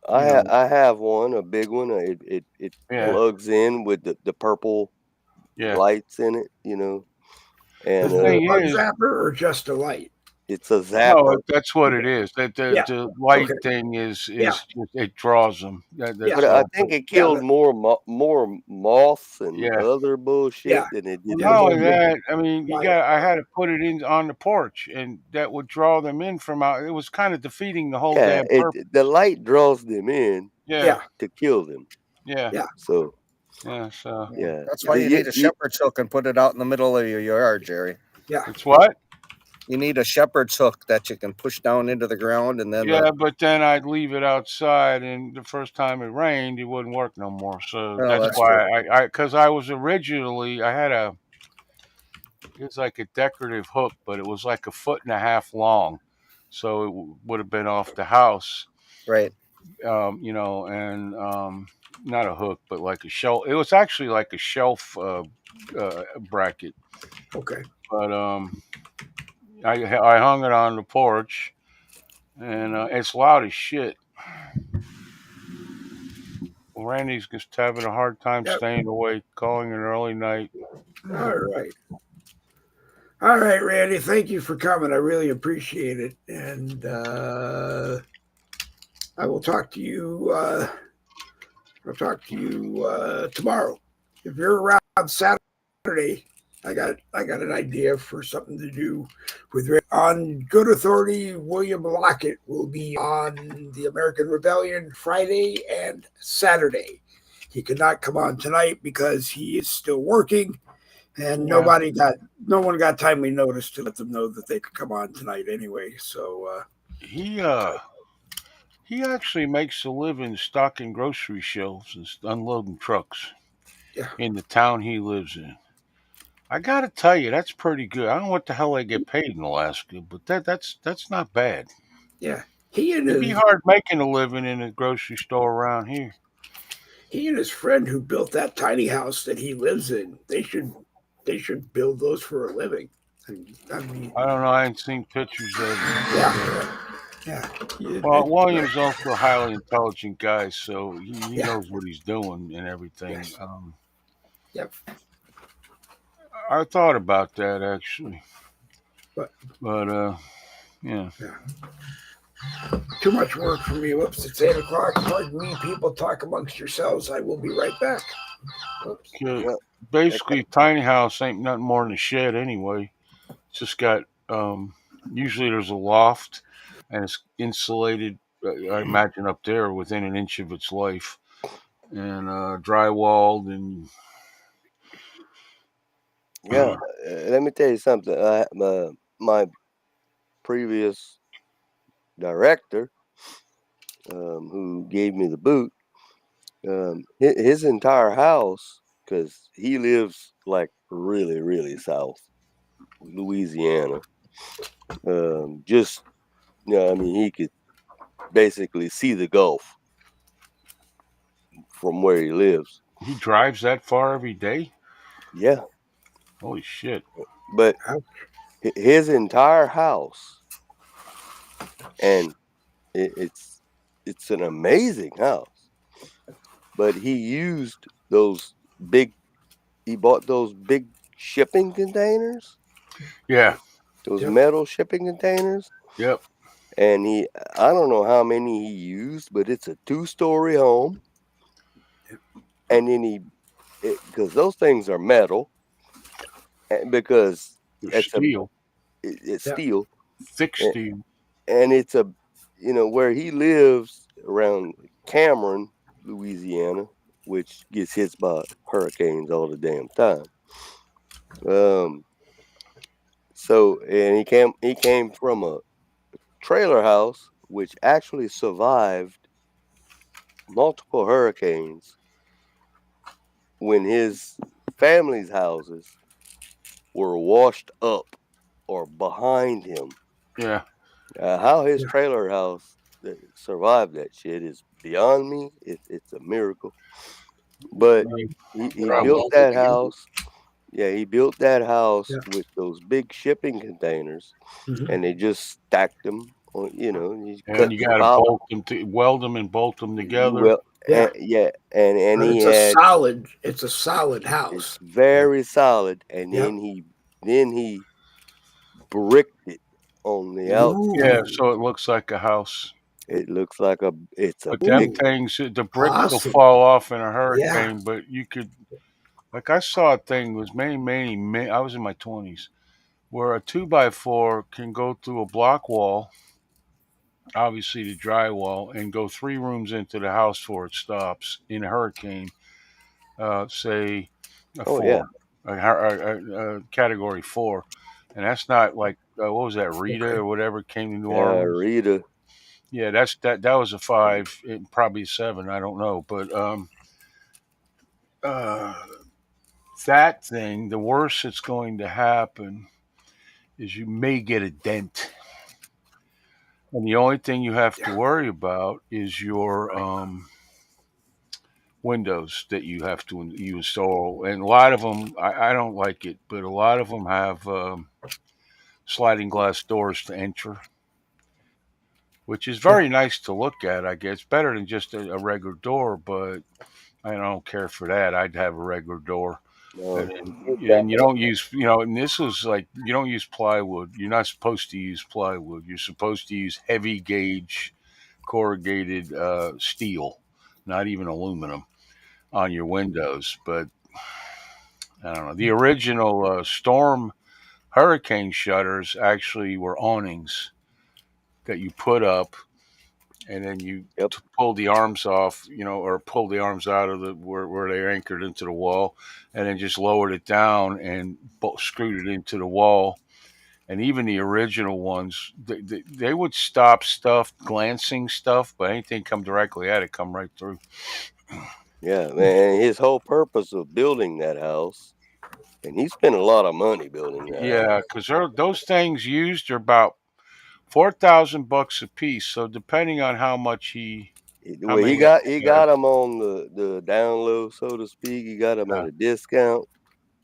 E: You know.
C: I have one, a big one. It
E: Yeah.
C: plugs in with the purple
E: Yeah.
C: lights in it. And
E: The thing
A: Bug
E: is,
A: zapper or just a light?
C: it's a
E: no,
C: zapper.
E: that's what it is. That
A: Yeah.
E: the light
A: Okay.
E: thing is
A: Yeah.
E: it draws them.
A: Yeah.
E: That's
C: But I
E: all.
C: think it
A: Yeah.
C: killed more moths and
E: Yeah.
C: other bullshit
A: Yeah.
C: than it
E: Well,
C: did
A: Yeah.
C: the
E: not
A: More
E: only
C: mosquitoes.
E: that, I mean,
A: light.
E: I had to put it in on the porch, and that would draw them in from out. It was kind of defeating the whole
C: Yeah,
E: damn purpose.
C: the light draws them in
E: Yeah.
A: Yeah.
C: to kill them.
E: Yeah.
A: Yeah.
C: So
E: Yeah. So
C: yeah,
F: That's why you need a shepherd's hook and put it out in the middle of your yard, Jerry.
A: Yeah.
E: it's what?
F: You need a shepherd's hook that you can push down into the ground, and then
E: Yeah, but then I'd leave it outside, and the first time it rained, it wouldn't work no more. So
F: Oh,
E: that's
F: that's
E: why because I was originally I had it was like a decorative hook, but it was like a foot and a half long, so it would have been off the house.
F: right.
E: And not a hook, but like a shelf. It was actually like a shelf bracket,
A: Okay.
E: but I hung it on the porch, and it's loud as shit. Randy's just having a hard time
A: Yep.
E: staying awake, calling an early night.
A: All right. All right, Randy. Thank you for coming. I really appreciate it, and I will talk to you. I'll talk to you tomorrow. If you're around Saturday, I got an idea for something to do with on good authority. William Lockett will be on the American Rebellion Friday and Saturday. He could not come on tonight because he is still working, and no one got timely notice to let them know that they could come on tonight anyway. So
E: he actually makes a living stocking grocery shelves and unloading trucks in the town he lives in. I gotta tell you, that's pretty good. I don't know what the hell they get paid in Alaska, but that's not bad.
A: yeah,
E: It'd be hard making a living in a grocery store around here.
A: He and his friend who built that tiny house that he lives in, they should build those for a living. I mean,
E: I don't know. I ain't seen pictures of them.
A: Yeah.
E: Well, William's also a highly intelligent guy, so he knows what he's doing and everything.
A: Yes. Yep.
E: I thought about that actually,
A: but
E: yeah.
A: Too much work for me. Whoops! It's 8:00. Pardon me, people. Talk amongst yourselves. I will be right back.
E: Okay. Basically, tiny house ain't nothing more than a shed anyway. It's just got usually there's a loft, and it's insulated. I imagine up there within an inch of its life, and drywalled and.
C: Yeah, let me tell you something. My previous director, who gave me the boot, his entire house, because he lives like really south Louisiana. I mean, he could basically see the Gulf from where he lives.
E: He drives that far every day?
C: Yeah.
E: Holy shit.
C: But his entire house, and it's it's an amazing house. But he used those big. He bought those big shipping containers.
E: Yeah.
C: Those metal shipping containers.
E: Yep.
C: And I don't know how many he used, but it's a 2-story home. And then because those things are metal, because
E: They're steel.
C: It's steel,
E: Thick steel.
C: and it's where he lives around Cameron, Louisiana, which gets hit by hurricanes all the damn time. So and he came from a trailer house which actually survived multiple hurricanes when his family's houses were washed up or behind him.
E: Yeah.
C: How his trailer house survived that shit is beyond me. It's a miracle. But he built that house. Yeah, he built that house with those big shipping containers, and they just stacked them on.
E: And you got to bolt them, weld them, and bolt them together.
C: Well, and he had
A: solid. It's a solid house.
C: It's very solid, and then he bricked it on the outside.
E: Yeah, so it looks like a house.
C: It looks like it's a
E: But
C: big
E: them things, the bricks will fall off in a hurricane.
A: Yeah.
E: But you could, like, I saw a thing. It was many. I was in my 20s, where a 2x4 can go through a block wall, obviously the drywall, and go 3 rooms into the house before it stops in a hurricane. Say a 4, a category 4, and that's not like what was that, Rita or whatever came to New Orleans.
C: Rita.
E: Yeah, that was a 5, probably a 7. I don't know, but that thing, the worst that's going to happen is you may get a dent, and the only thing you have to worry about is your windows that you have to install. And a lot of them, I don't like it, but a lot of them have sliding glass doors to enter, which is very nice to look at. I guess better than just a regular door, but I don't care for that. I'd have a regular door. And you don't use, and this was like, you don't use plywood. You're not supposed to use plywood. You're supposed to use heavy gauge corrugated steel, not even aluminum, on your windows. But I don't know. The original storm hurricane shutters actually were awnings that you put up, and then you pull the arms off, or pull the arms out of where they're anchored into the wall, and then just lowered it down and screwed it into the wall. And even the original ones, they would stop stuff, glancing stuff, but anything come directly at it, come right through.
C: Yeah, man. His whole purpose of building that house, and he spent a lot of money building that.
E: Yeah, because those things used are about $4,000 a piece. So depending on how much he
C: got them on the down low, so to speak. He got them at a discount,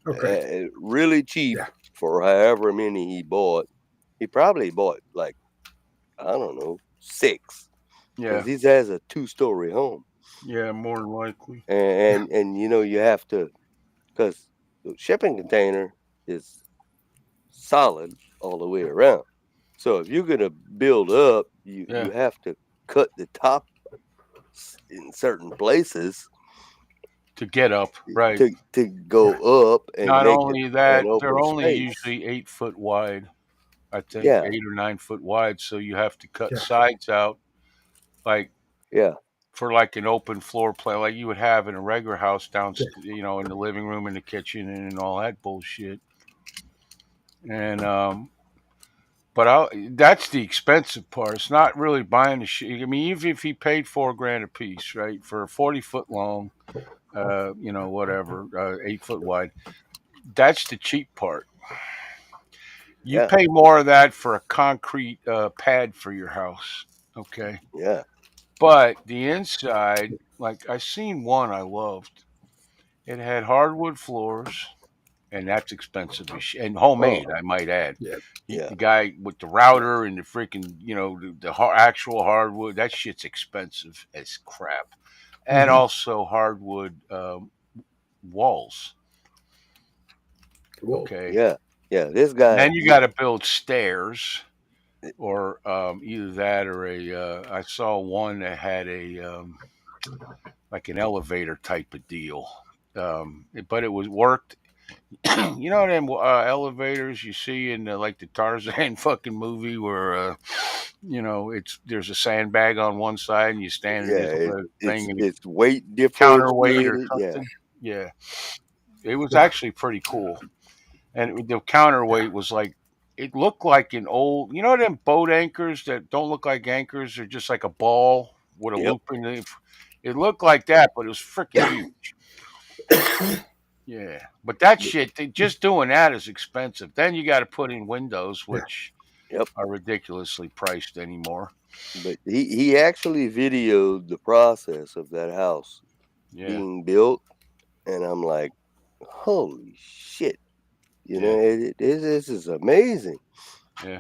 C: really cheap for however many he bought. He probably bought like, I don't know, 6.
E: Yeah,
C: because he has a 2-story home.
E: Yeah, more than likely.
C: And you have to, because the shipping container is solid all the way around. So if you're gonna build up, you have to cut the top in certain places
E: to get up, right?
C: To go up, and
E: not
C: make
E: only
C: it
E: that,
C: an
E: they're only
C: space.
E: Usually 8 foot wide. I think 8 or 9 foot wide. So you have to cut sides out, like for like an open floor plan, like you would have in a regular house downstairs, in the living room, in the kitchen, and all that bullshit. And but that's the expensive part. It's not really buying the shit. I mean, even if he paid $4,000 a piece, right, for a 40-foot long, whatever, 8 foot wide, that's the cheap part. You pay more of that for a concrete pad for your house, okay?
C: Yeah.
E: But the inside, like I seen one I loved. It had hardwood floors, and that's expensive as shit. And homemade, I might add.
C: Yeah.
E: The guy with the router and the freaking, the actual hardwood, that shit's expensive as crap. And also hardwood walls.
A: Whoa.
E: Okay.
C: Yeah. This guy.
E: Then you got to build stairs, or either that or I saw one that had like an elevator type of deal, but it was worked. You know them elevators you see in like the Tarzan fucking movie where there's a sandbag on one side and you stand in this thing and
C: it's weight
E: counterweight or
C: differentiated.
E: something. Yeah, it was actually pretty cool, and the counterweight was like. It looked like an old, them boat anchors that don't look like anchors, they're just like a ball with a loop in it. It looked like that, but it was freaking huge. Yeah, but that shit, just doing that is expensive. Then you got to put in windows, which are ridiculously priced anymore.
C: But he actually videoed the process of that house being built, and I'm like, holy shit! This is amazing.
E: Yeah.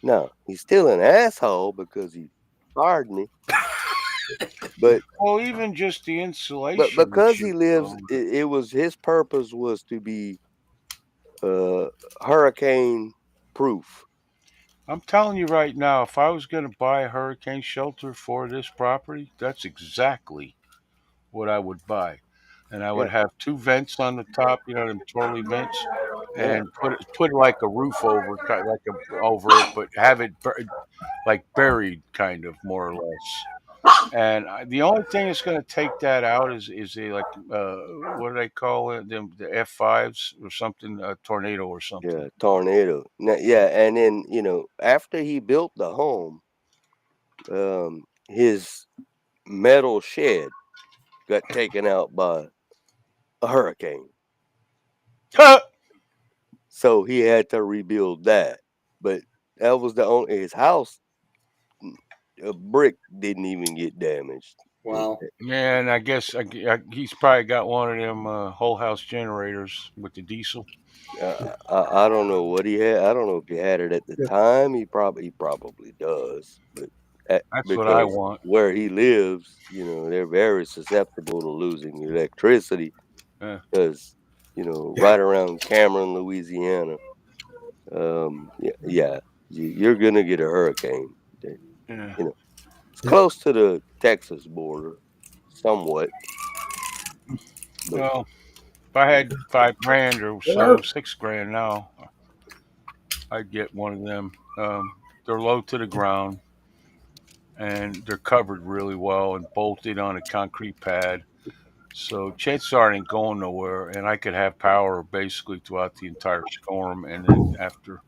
C: Now he's still an asshole because he fired me. But
E: even just the insulation.
C: But because he lives, it was his purpose was to be hurricane proof.
E: I'm telling you right now, if I was going to buy a hurricane shelter for this property, that's exactly what I would buy. And I would have 2 vents on the top, them twirly vents, and put like a roof over it, but have it like buried, kind of, more or less. And the only thing that's going to take that out is a like what do they call it? The F5s or something, a tornado or something.
C: Yeah, tornado. And then after he built the home, his metal shed got taken out by a hurricane. So he had to rebuild that. But that was his house. A brick didn't even get damaged.
B: Wow.
E: Man, I guess he's probably got one of them whole house generators with the diesel.
C: I don't know what he had. I don't know if he had it at the time. He probably does. But
E: that's what I want.
C: Where he lives, they're very susceptible to losing electricity because right around Cameron, Louisiana. You're gonna get a hurricane. It's close to the Texas border, somewhat.
E: Well, if I had $5,000 or so, $6,000 now, I'd get one of them. They're low to the ground, and they're covered really well and bolted on a concrete pad. So chances are it ain't going nowhere, and I could have power basically throughout the entire storm, and then after,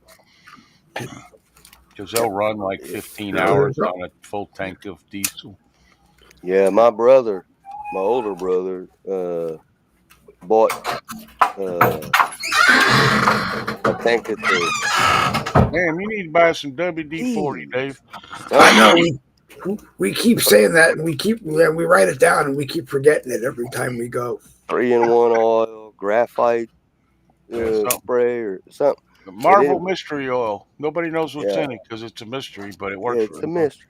E: because they'll run like 15 hours on a full tank of diesel.
C: Yeah, my older brother, bought I think it's
E: Damn, you need to buy some WD-40, Dave.
A: I know. We keep saying that, and we write it down, and we keep forgetting it every time we go.
C: 3-in-1 oil, graphite spray, or something.
E: Marvel mystery oil. Nobody knows what's in it because it's a mystery, but it works.
C: It's a mystery.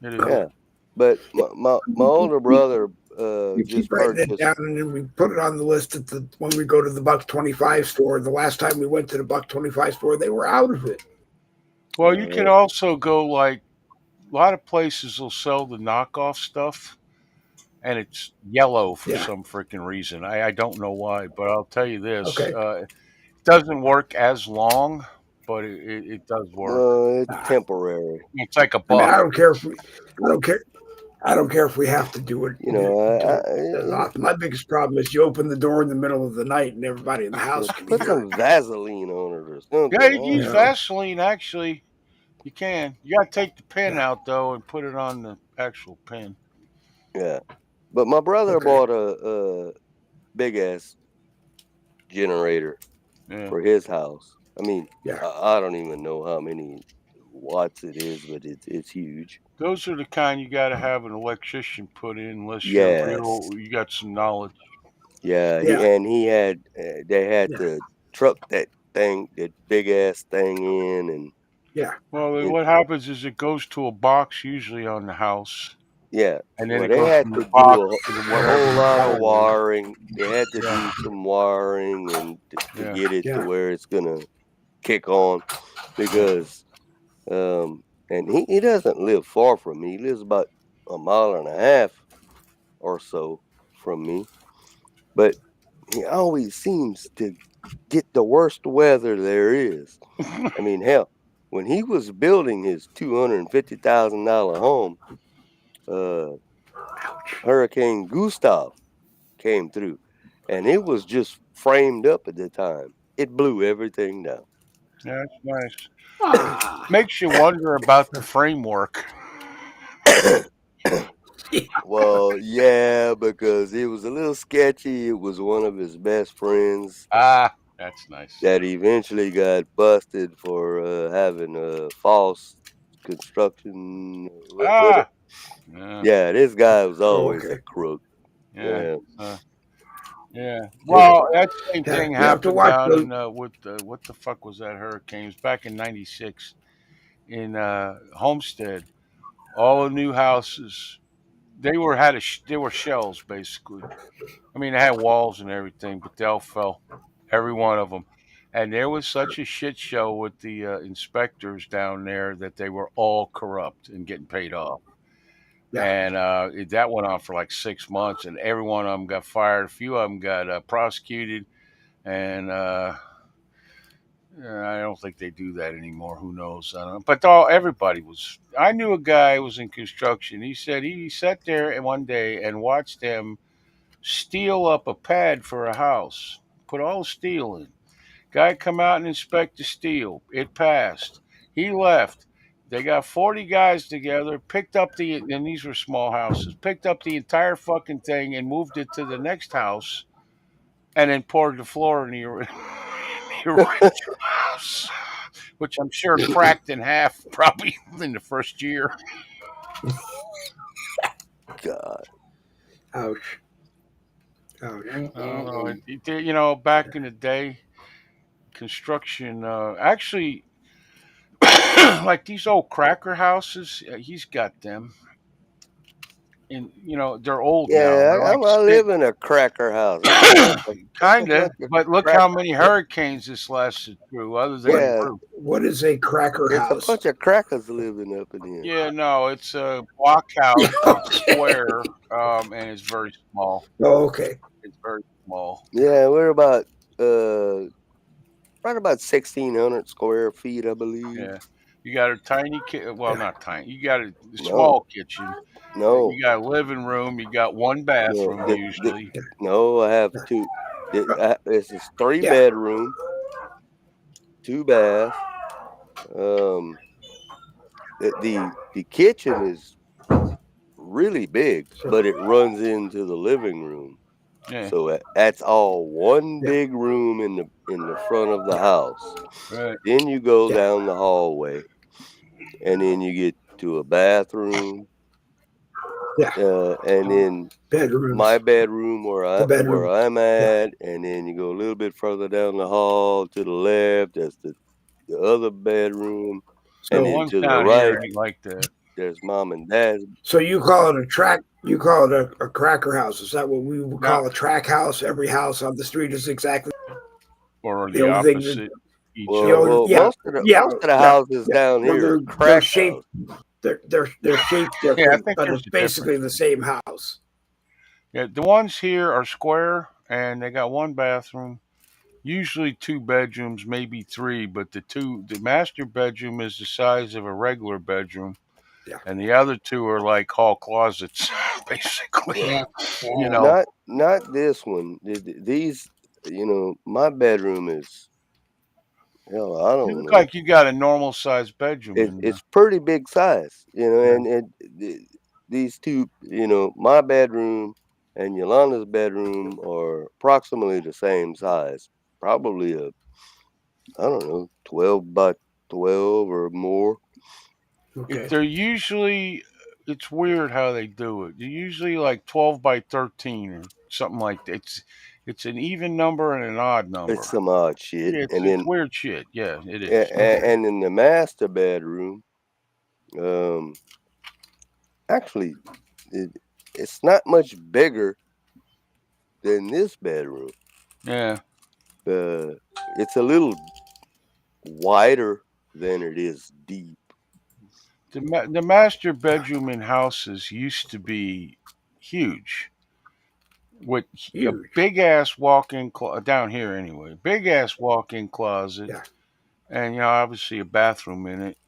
E: It is.
C: Yeah, but my older brother
A: we keep writing it down, and then we put it on the list when we go to the $1.25 store. The last time we went to the $1.25 store, they were out of it.
E: Well, you can also go like a lot of places will sell the knockoff stuff, and it's yellow for some freaking reason. I don't know why, but I'll tell you this: it doesn't work as long, but it does work.
C: It's temporary.
E: It's like a bug.
A: I don't care if we have to do it. My biggest problem is you open the door in the middle of the night and everybody in the house can
C: put some Vaseline on it or something.
E: Yeah, you can use Vaseline. Actually, you can. You got to take the pin out though and put it on the actual pin.
C: Yeah, but my brother bought a big ass generator for his house. I mean, I don't even know how many watts it is, but it's huge.
E: Those are the kind you got to have an electrician put in unless you got some knowledge.
C: Yeah, he had they had to truck that big ass thing in, and
E: Well, what happens is it goes to a box usually on the house.
C: Yeah,
E: And then
C: well,
E: it
C: they
E: goes
C: had
E: from
C: to
E: the box
C: do
E: to
C: a whole lot of
E: whatever.
C: wiring. They had to do some wiring and to get it to where it's gonna kick on, because and he doesn't live far from me. He lives about a mile and a half or so from me, but he always seems to get the worst weather there is. I mean, hell, when he was building his $250,000 home, Hurricane Gustav came through, and it was just framed up at the time. It blew everything down.
E: Yeah, that's nice. Makes you wonder about the framework.
C: Well, yeah, because it was a little sketchy. It was one of his best friends.
E: That's nice.
C: That eventually got busted for having a false construction. Yeah, this guy was always a crook.
E: Yeah. Well, that same thing happened down in what the fuck was that hurricane? It was back in '96 in Homestead. All the new houses, they were shells basically. I mean, they had walls and everything, but they all fell, every one of them. And there was such a shit show with the inspectors down there that they were all corrupt and getting paid off. And that went on for like 6 months, and every one of them got fired. A few of them got prosecuted, and I don't think they do that anymore. Who knows? I don't know. But everybody was. I knew a guy who was in construction. He said he sat there and one day and watched them steel up a pad for a house, put all the steel in. Guy come out and inspect the steel. It passed. He left. They got 40 guys together, picked up and these were small houses, picked up the entire fucking thing and moved it to the next house, and then poured the floor in the original house, which I'm sure cracked in half probably in the first year.
C: God.
A: Ouch.
E: I don't know. Back in the day, construction actually like these old cracker houses, he's got them. And they're old now.
C: Yeah,
E: They're like
C: I live in a cracker house.
E: kind of, but look how many hurricanes this lasted through. Other than
A: what is a cracker house?
C: It's a bunch of crackers living up in here.
E: Yeah, no, it's a block house. It's square, and it's very small.
A: Oh, okay.
E: It's very small.
C: Yeah, we're about right about 1,600 square feet, I believe.
E: Yeah, you got a tiny well, not tiny. You got a small kitchen.
C: No,
E: you got a living room. You got one bathroom usually.
C: No, I have two. This is 3 bedroom, 2 bath. The kitchen is really big, but it runs into the living room.
E: Yeah.
C: So that's all one big room in the front of the house.
E: Right.
C: Then you go down the hallway, and then you get to a bathroom. And then my bedroom where I'm at, and then you go a little bit further down the hall to the left. That's the other bedroom,
E: so
C: and then to the right,
E: like that.
C: There's mom and dad.
A: So you call it a cracker house? Is that what we would call a track house? Every house on the street is exactly
E: or the opposite.
C: Most of the houses down here are crack houses.
A: They're shaped different, but it's basically the same house.
E: Yeah, the ones here are square, and they got one bathroom, usually 2 bedrooms, maybe 3. But the master bedroom is the size of a regular bedroom, and the other 2 are like hall closets, basically.
C: Not this one. These, my bedroom is. Hell, I don't know.
E: You look like you got a normal sized bedroom.
C: It's pretty big size, and these 2, my bedroom and Yolanda's bedroom are approximately the same size. Probably I don't know, 12 by 12 or more.
E: Okay. They're usually, it's weird how they do it. They're usually like 12 by 13 or something like that. It's an even number and an odd number.
C: It's some odd shit.
E: Yeah,
C: and
E: it's
C: then
E: weird shit. Yeah, it is.
C: and in the master bedroom, actually, it's not much bigger than this bedroom.
E: Yeah.
C: It's a little wider than it is deep.
E: The master bedroom in houses used to be huge, with a big ass walk-in down here anyway. Big ass walk-in closet, and obviously a bathroom in it.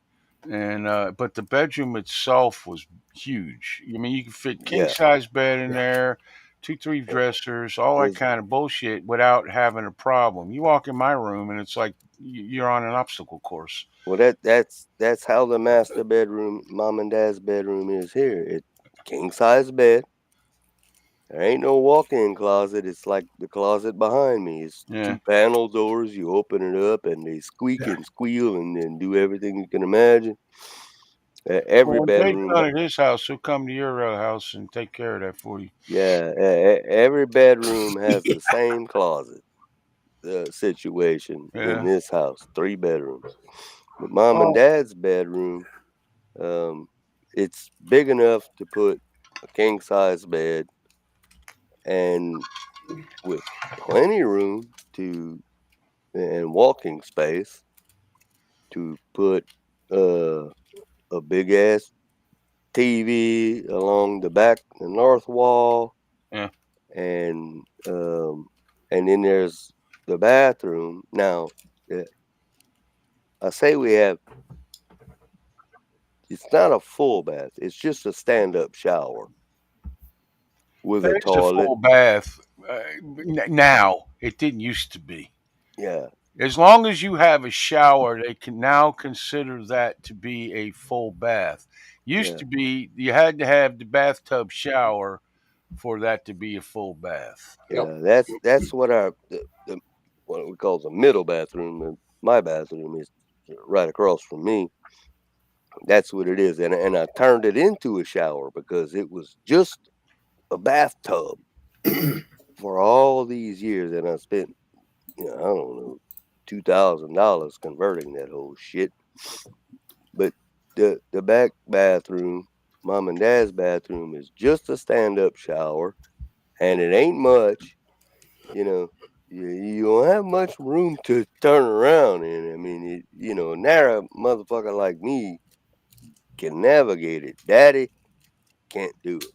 E: And but the bedroom itself was huge. I mean, you could fit king size bed in there, 2-3 dressers, all that kind of bullshit without having a problem. You walk in my room and it's like you're on an obstacle course.
C: Well, that's how the master bedroom, mom and dad's bedroom, is here. It's king size bed. There ain't no walk-in closet. It's like the closet behind me. It's 2 panel doors. You open it up and they squeak and squeal and do everything you can imagine. Every bedroom.
E: Dave's at his house. He'll come to your house and take care of that for you.
C: Yeah, every bedroom has the same closet situation in this house. 3 bedrooms. But mom and dad's bedroom, it's big enough to put a king size bed, and with plenty of room and walking space to put a big ass TV along the back, the north wall.
E: Yeah.
C: And then there's the bathroom. Now, I say we have. It's not a full bath. It's just a stand-up shower with a toilet.
E: A full bath. Now, it didn't used to be.
C: Yeah.
E: As long as you have a shower, they can now consider that to be a full bath. Used to be you had to have the bathtub shower for that to be a full bath.
C: Yeah, that's what what we call the middle bathroom. And my bathroom is right across from me. That's what it is, and I turned it into a shower because it was just a bathtub for all these years, and I spent I don't know, $2,000 converting that whole shit. But the back bathroom, mom and dad's bathroom, is just a stand-up shower, and it ain't much. You don't have much room to turn around in. I mean, narrow motherfucker like me can navigate it. Daddy can't do it.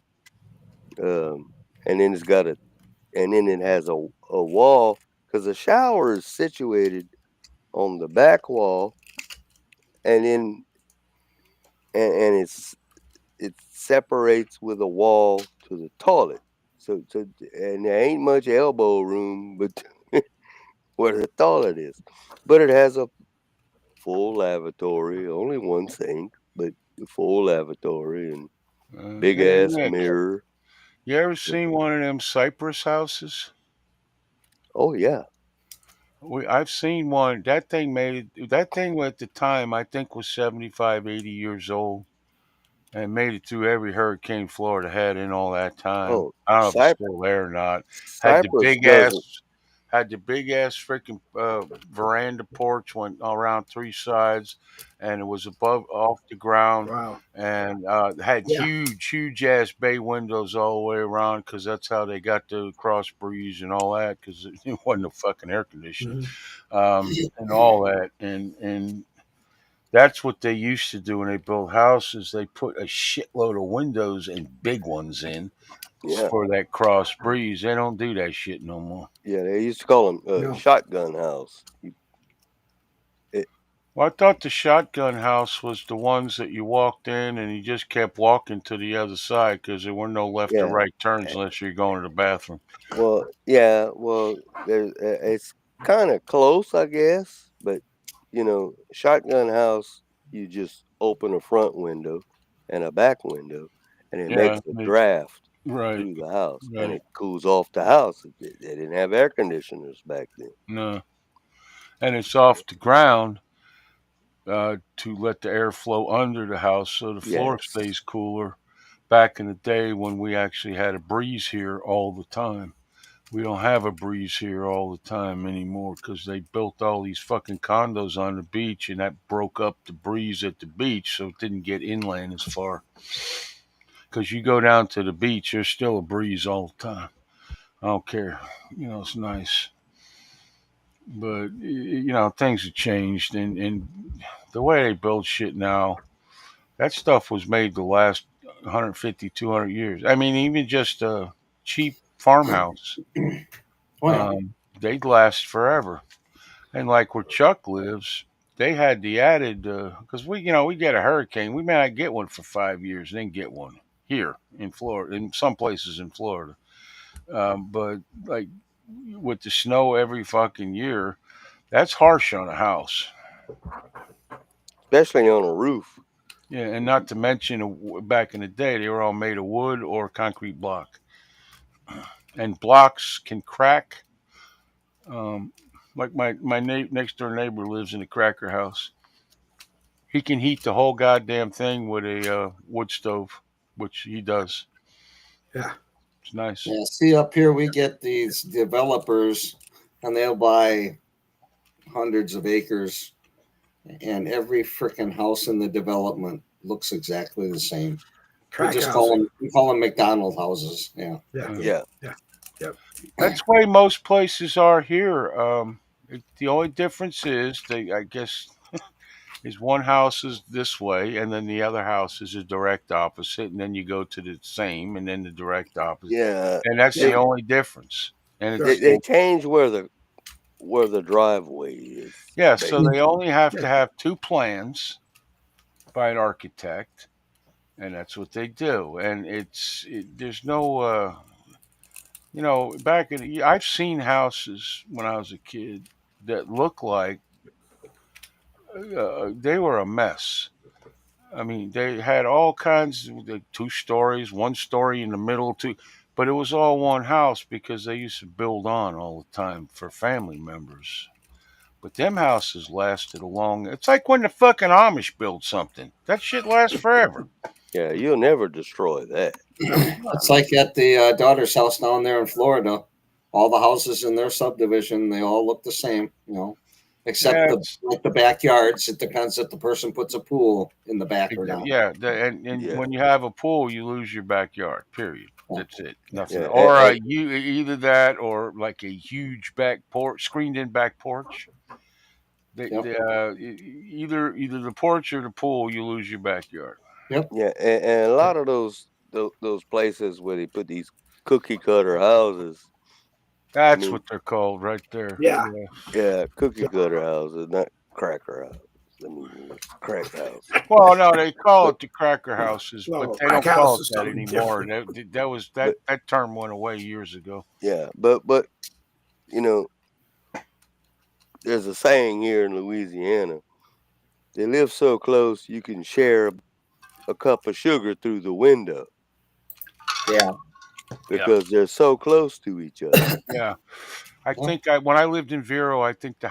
C: And then it has a wall, because the shower is situated on the back wall, and then and it separates with a wall to the toilet. So and there ain't much elbow room, but where the toilet is. But it has a full lavatory, only one sink, but a full lavatory and big ass mirror.
E: You ever seen one of them cypress houses?
C: Oh yeah.
E: I've seen one. That thing at the time I think was 75, 80 years old, and made it through every hurricane Florida had in all that time.
C: Oh,
E: I don't know if it's still there or not.
C: Cypress
E: Had the big ass freaking veranda porch, went around 3 sides, and it was off the ground.
A: Wow.
E: And had huge ass bay windows all the way around, because that's how they got the cross breeze and all that, because it wasn't no fucking air conditioning. And all that, and that's what they used to do when they built houses. They put a shitload of windows and big ones in for that cross breeze. They don't do that shit no more.
C: Yeah, they used to call them shotgun house.
E: Well, I thought the shotgun house was the ones that you walked in and you just kept walking to the other side, because there were no left or right turns unless you're going to the bathroom.
C: Well, it's kind of close, I guess, but shotgun house, you just open a front window and a back window, and it makes a draft through the house, and it cools off the house. They didn't have air conditioners back then.
E: No, and it's off the ground to let the air flow under the house so the floor stays cooler. Back in the day when we actually had a breeze here all the time, We don't have a breeze here all the time anymore because they built all these fucking condos on the beach, and that broke up the breeze at the beach, so it didn't get inland as far. Because you go down to the beach, there's still a breeze all the time. I don't care. It's nice. But, things have changed. And the way they build shit now, that stuff was made to last 150, 200 years. I mean, even just a cheap farmhouse, they'd last forever. And like where Chuck lives, they had the added, because we get a hurricane. We may not get one for 5 years, and then get one here in Florida, in some places in Florida. But like with the snow every fucking year, that's harsh on a house.
C: Especially on a roof.
E: Yeah, and not to mention back in the day, they were all made of wood or concrete block. And blocks can crack. Like my next door neighbor lives in a cracker house. He can heat the whole goddamn thing with a wood stove, which he does.
A: Yeah.
E: It's nice.
B: Yeah, see, up here we get these developers, and they'll buy hundreds of acres, and every freaking house in the development looks exactly the same. We just call them McDonald houses. Yeah.
A: Yep.
E: That's the way most places are here. The only difference is I guess, is one house is this way, and then the other house is a direct opposite, and then you go to the same, and then the direct opposite.
C: Yeah,
E: and that's the only difference. And
C: they change where the driveway is.
E: Yeah, so they only have to have two plans by an architect, and that's what they do. And there's no, I've seen houses when I was a kid that look like they were a mess. I mean, they had all kinds of 2 stories, 1 story in the middle, but it was all one house because they used to build on all the time for family members. But them houses lasted a long. It's like when the fucking Amish build something. That shit lasts forever.
C: Yeah, you'll never destroy that.
B: It's like at the daughter's house down there in Florida. All the houses in their subdivision, they all look the same, except the backyards. It depends if the person puts a pool in the back or not.
E: Yeah, when you have a pool, you lose your backyard. Period. That's it. Nothing.
C: Yeah,
E: Or you either that or like a huge back porch, screened-in back porch. Either the porch or the pool, you lose your backyard.
B: Yep.
C: Yeah, and a lot of those places where they put these cookie cutter houses.
E: That's what they're called right there.
C: Yeah, cookie cutter houses, not cracker houses. I mean, crack house.
E: Well, no, they call it the cracker houses, but they don't call it that anymore. That term went away years ago.
C: Yeah, but there's a saying here in Louisiana: they live so close you can share a cup of sugar through the window.
B: Yeah,
C: because they're so close to each other.
E: Yeah, I think when I lived in Vero, I think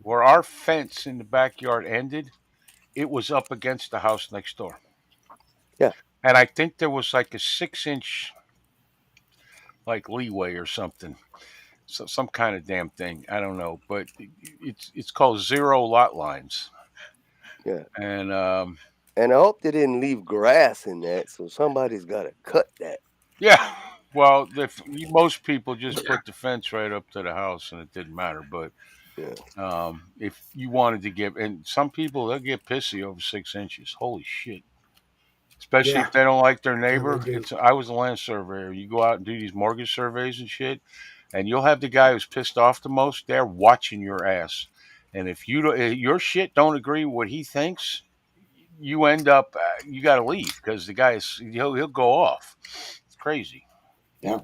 E: where our fence in the backyard ended, it was up against the house next door.
C: Yeah.
E: And I think there was like a 6-inch like leeway or something. So some kind of damn thing. I don't know. But it's called zero lot lines.
C: Yeah.
E: And
C: I hope they didn't leave grass in that, so somebody's gotta cut that.
E: Yeah. Well, most people just put the fence right up to the house and it didn't matter. But if you wanted to and some people, they'll get pissy over 6 inches. Holy shit. Especially if they don't like their neighbor. I was a land surveyor. You go out and do these mortgage surveys and shit, and you'll have the guy who's pissed off the most. They're watching your ass. And if your shit don't agree with what he thinks, you end up, you got to leave because the guy he'll go off. It's crazy.
B: Yeah.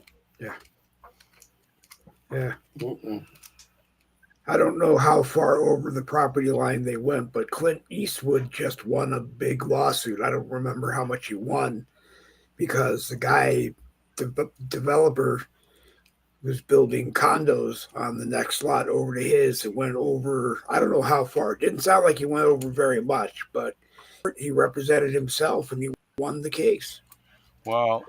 A: I don't know how far over the property line they went, but Clint Eastwood just won a big lawsuit. I don't remember how much he won because the guy, the developer, was building condos on the next lot over to his. It went over, I don't know how far. It didn't sound like he went over very much, but he represented himself and he won the case.
E: Well,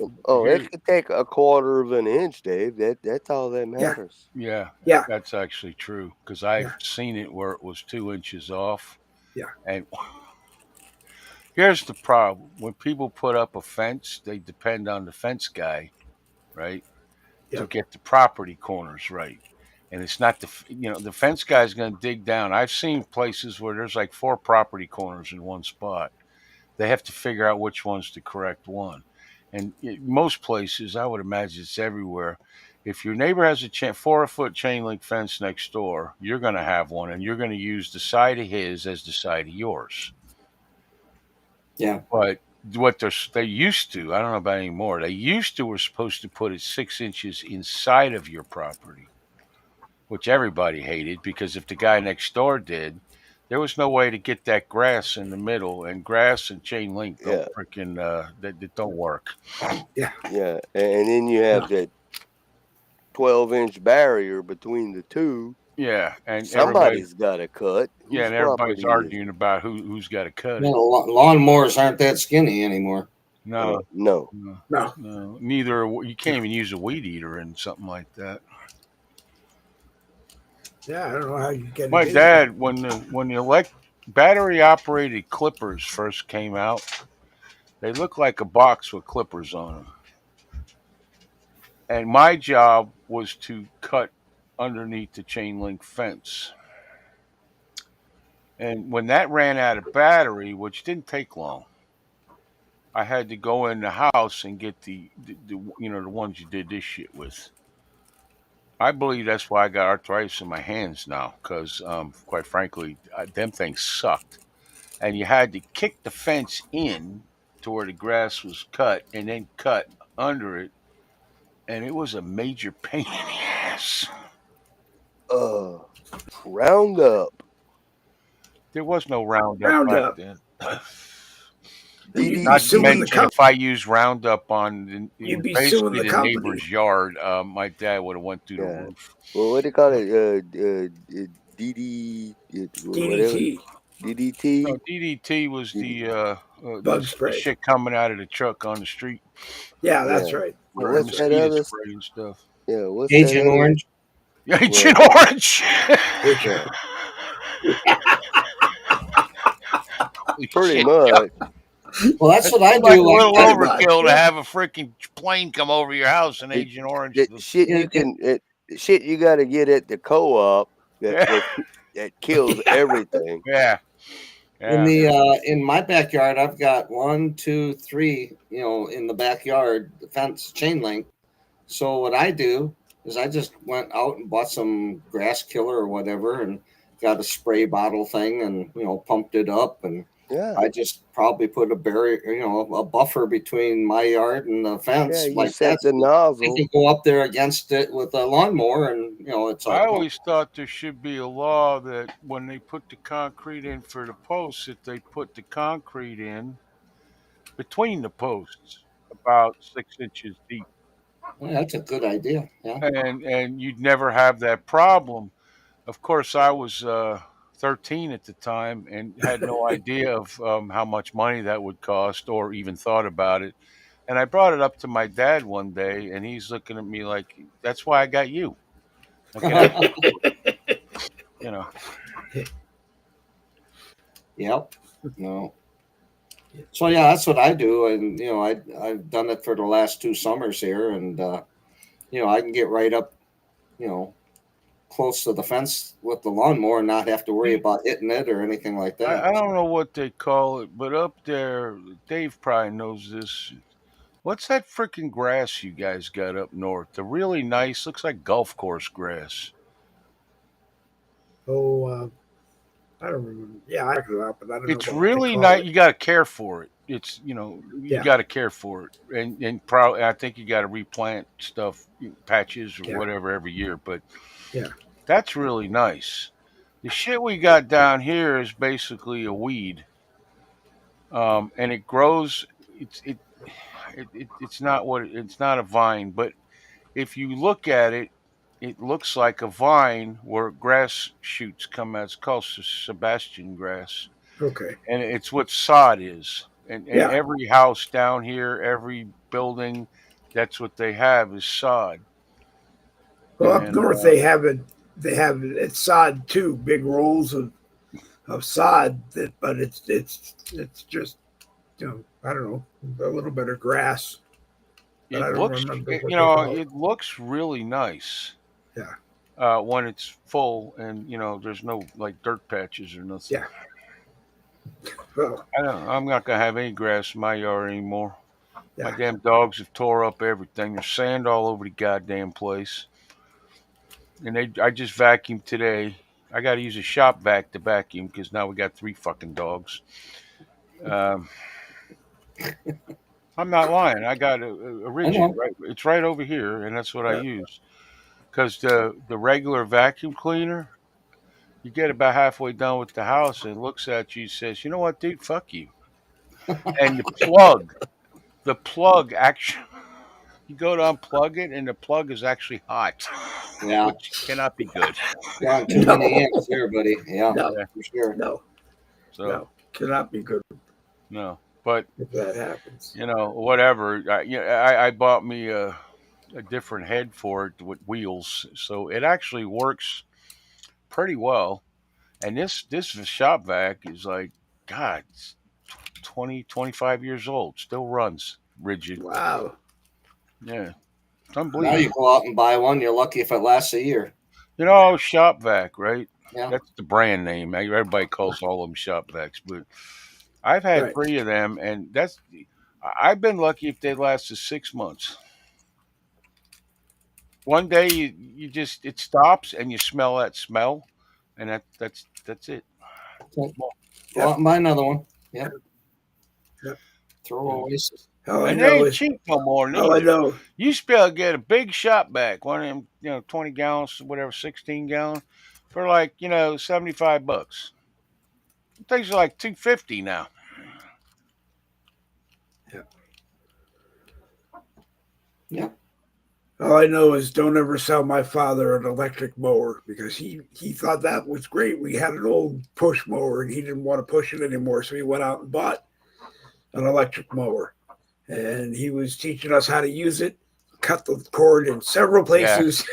C: it could take a quarter of an inch, Dave. That's all that matters.
E: yeah, that's actually true because I've seen it where it was 2 inches off.
A: Yeah.
E: And here's the problem: when people put up a fence, they depend on the fence guy, right, to get the property corners right. And it's not the fence guy's going to dig down. I've seen places where there's like 4 property corners in one spot. They have to figure out which one's the correct one. And most places, I would imagine it's everywhere. If your neighbor has a 4-foot chain link fence next door, you're going to have one, and you're going to use the side of his as the side of yours.
B: Yeah.
E: But what they used to, I don't know about anymore. They used to were supposed to put it 6 inches inside of your property, which everybody hated because if the guy next door did, there was no way to get that grass in the middle, and grass and chain link don't freaking that don't work.
C: Yeah, and then you have that 12-inch barrier between the two.
E: Yeah, and
C: somebody's got to cut.
E: Yeah, and everybody's arguing about who's got to cut it.
B: Lawnmowers aren't that skinny anymore.
E: No. Neither. You can't even use a weed eater in something like that.
A: Yeah, I don't know how you get.
E: My dad, when the battery operated clippers first came out, they looked like a box with clippers on them. And my job was to cut underneath the chain link fence. And when that ran out of battery, which didn't take long, I had to go in the house and get the ones you did this shit with. I believe that's why I got arthritis in my hands now, because quite frankly, them things sucked. And you had to kick the fence in to where the grass was cut and then cut under it. And it was a major pain in the ass.
C: Roundup.
E: There was no Roundup back then.
A: Not
E: to mention, if I used Roundup on basically the neighbor's yard, my dad would have went through the roof.
C: Well, what do you call it? DDT. DDT.
E: No, DDT was the
A: bug spray
E: shit coming out of the truck on the street.
A: Yeah, that's right.
C: What's that other
E: spray and stuff?
C: Yeah, what's
B: Agent Orange?
E: Agent Orange.
C: Pretty much.
B: Well, that's what I do.
E: Like a little overkill to have a freaking plane come over your house and Agent Orange.
C: Shit you got to get at the co-op that kills everything.
E: Yeah.
B: In my backyard, I've got 1, 2, 3. In the backyard, the fence chain link. So what I do is I just went out and bought some grass killer or whatever, and got a spray bottle thing, and pumped it up, and I just probably put a barrier, a buffer between my yard and the fence.
C: Yeah, you set the nozzle.
B: You can go up there against it with a lawnmower, and it's.
E: I always thought there should be a law that when they put the concrete in for the posts, that they put the concrete in between the posts, about 6 inches deep.
B: Well, that's a good idea. Yeah.
E: And you'd never have that problem. Of course, I was 13 at the time and had no idea of how much money that would cost or even thought about it. And I brought it up to my dad one day, and he's looking at me like, that's why I got you. Okay?
B: Yep. No. So yeah, that's what I do, and I've done it for the last 2 summers here, and I can get right up, close to the fence with the lawnmower and not have to worry about hitting it or anything like that.
E: I don't know what they call it, but up there, Dave probably knows this. What's that freaking grass you guys got up north? The really nice, looks like golf course grass.
A: Oh, I don't remember. Yeah, I know that, but I don't know.
E: It's really nice. You got to care for it. It's you got to care for it, and probably I think you got to replant stuff, patches or whatever every year. But that's really nice. The shit we got down here is basically a weed, and it grows. It's not it's not a vine, but if you look at it, it looks like a vine where grass shoots come out. It's called Sebastian grass.
A: Okay.
E: And it's what sod is. And
A: Yeah.
E: every house down here, every building, that's what they have is sod.
A: Well, up
E: And
A: north they have it. They have it's sod too, big rolls of sod. But it's just I don't know, a little bit of grass. But I
E: it
A: don't
E: looks,
A: remember what
E: you
A: they
E: know,
A: call it.
E: it looks really nice.
A: Yeah.
E: When it's full and there's no like dirt patches or nothing.
A: Yeah. Well,
E: I'm not gonna have any grass in my yard anymore. My
A: yeah.
E: damn dogs have tore up everything. There's sand all over the goddamn place. And I just vacuumed today. I got to use a shop vac to vacuum because now we got 3 fucking dogs. Um, I'm not lying. I got a rigid, right? It's right over here, and that's what I use. Because the regular vacuum cleaner, you get about halfway done with the house and it looks at you and says, "You know what, dude? Fuck you." And the plug actually, you go to unplug it, and the plug is actually hot,
B: Yeah.
E: which cannot be good.
B: Got too many amps there, buddy. Yeah,
A: No.
B: for sure.
E: So
A: cannot be good.
E: no, but
A: if that happens.
E: Whatever. I bought me a different head for it with wheels, so it actually works pretty well. And this shop vac is like, God, it's 20, 25 years old, still runs rigid.
A: Wow.
E: Yeah, it's
B: Now
E: unbelievable.
B: you go out and buy one. You're lucky if it lasts a year.
E: Shop vac, right?
B: Yeah.
E: That's the brand name. Everybody calls all of them shop vacs, but I've had 3 of them, and I've been lucky if they lasted 6 months. One day it stops and you smell that smell, and that's it.
B: Go out and buy another one. Yep.
A: Yep.
B: Throw away.
E: And they ain't cheap no more.
A: Oh, I know.
E: You used to be able to get a big shop vac, one of them, 20 gallons, whatever, 16 gallon, for like, $75. Things are like $250 now.
B: Yeah.
A: All I know is don't ever sell my father an electric mower because he thought that was great. We had an old push mower and he didn't want to push it anymore. So he went out and bought an electric mower. And he was teaching us how to use it, cut the cord in several places,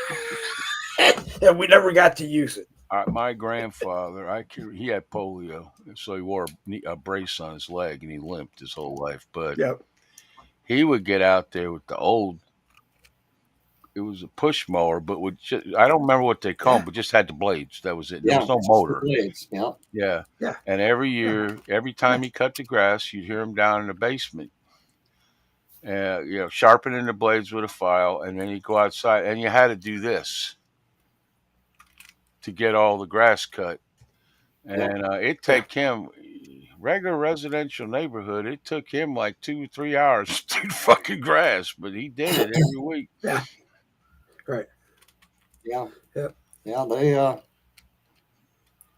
A: and we never got to use it.
E: My grandfather, he had polio, so he wore a brace on his leg and he limped his whole life. But he would get out there with it was a push mower, but I don't remember what they called them, but just had the blades. That was it. There was no motor.
B: Blades. Yeah.
E: And every year, every time he cut the grass, you'd hear him down in the basement. Sharpening the blades with a file, and then you go outside, and you had to do this to get all the grass cut. And it take him, regular residential neighborhood, it took him like 2 or 3 hours to do fucking grass, but he did it every week.
A: Yeah. Right.
B: Yeah.
A: Yep.
B: Yeah,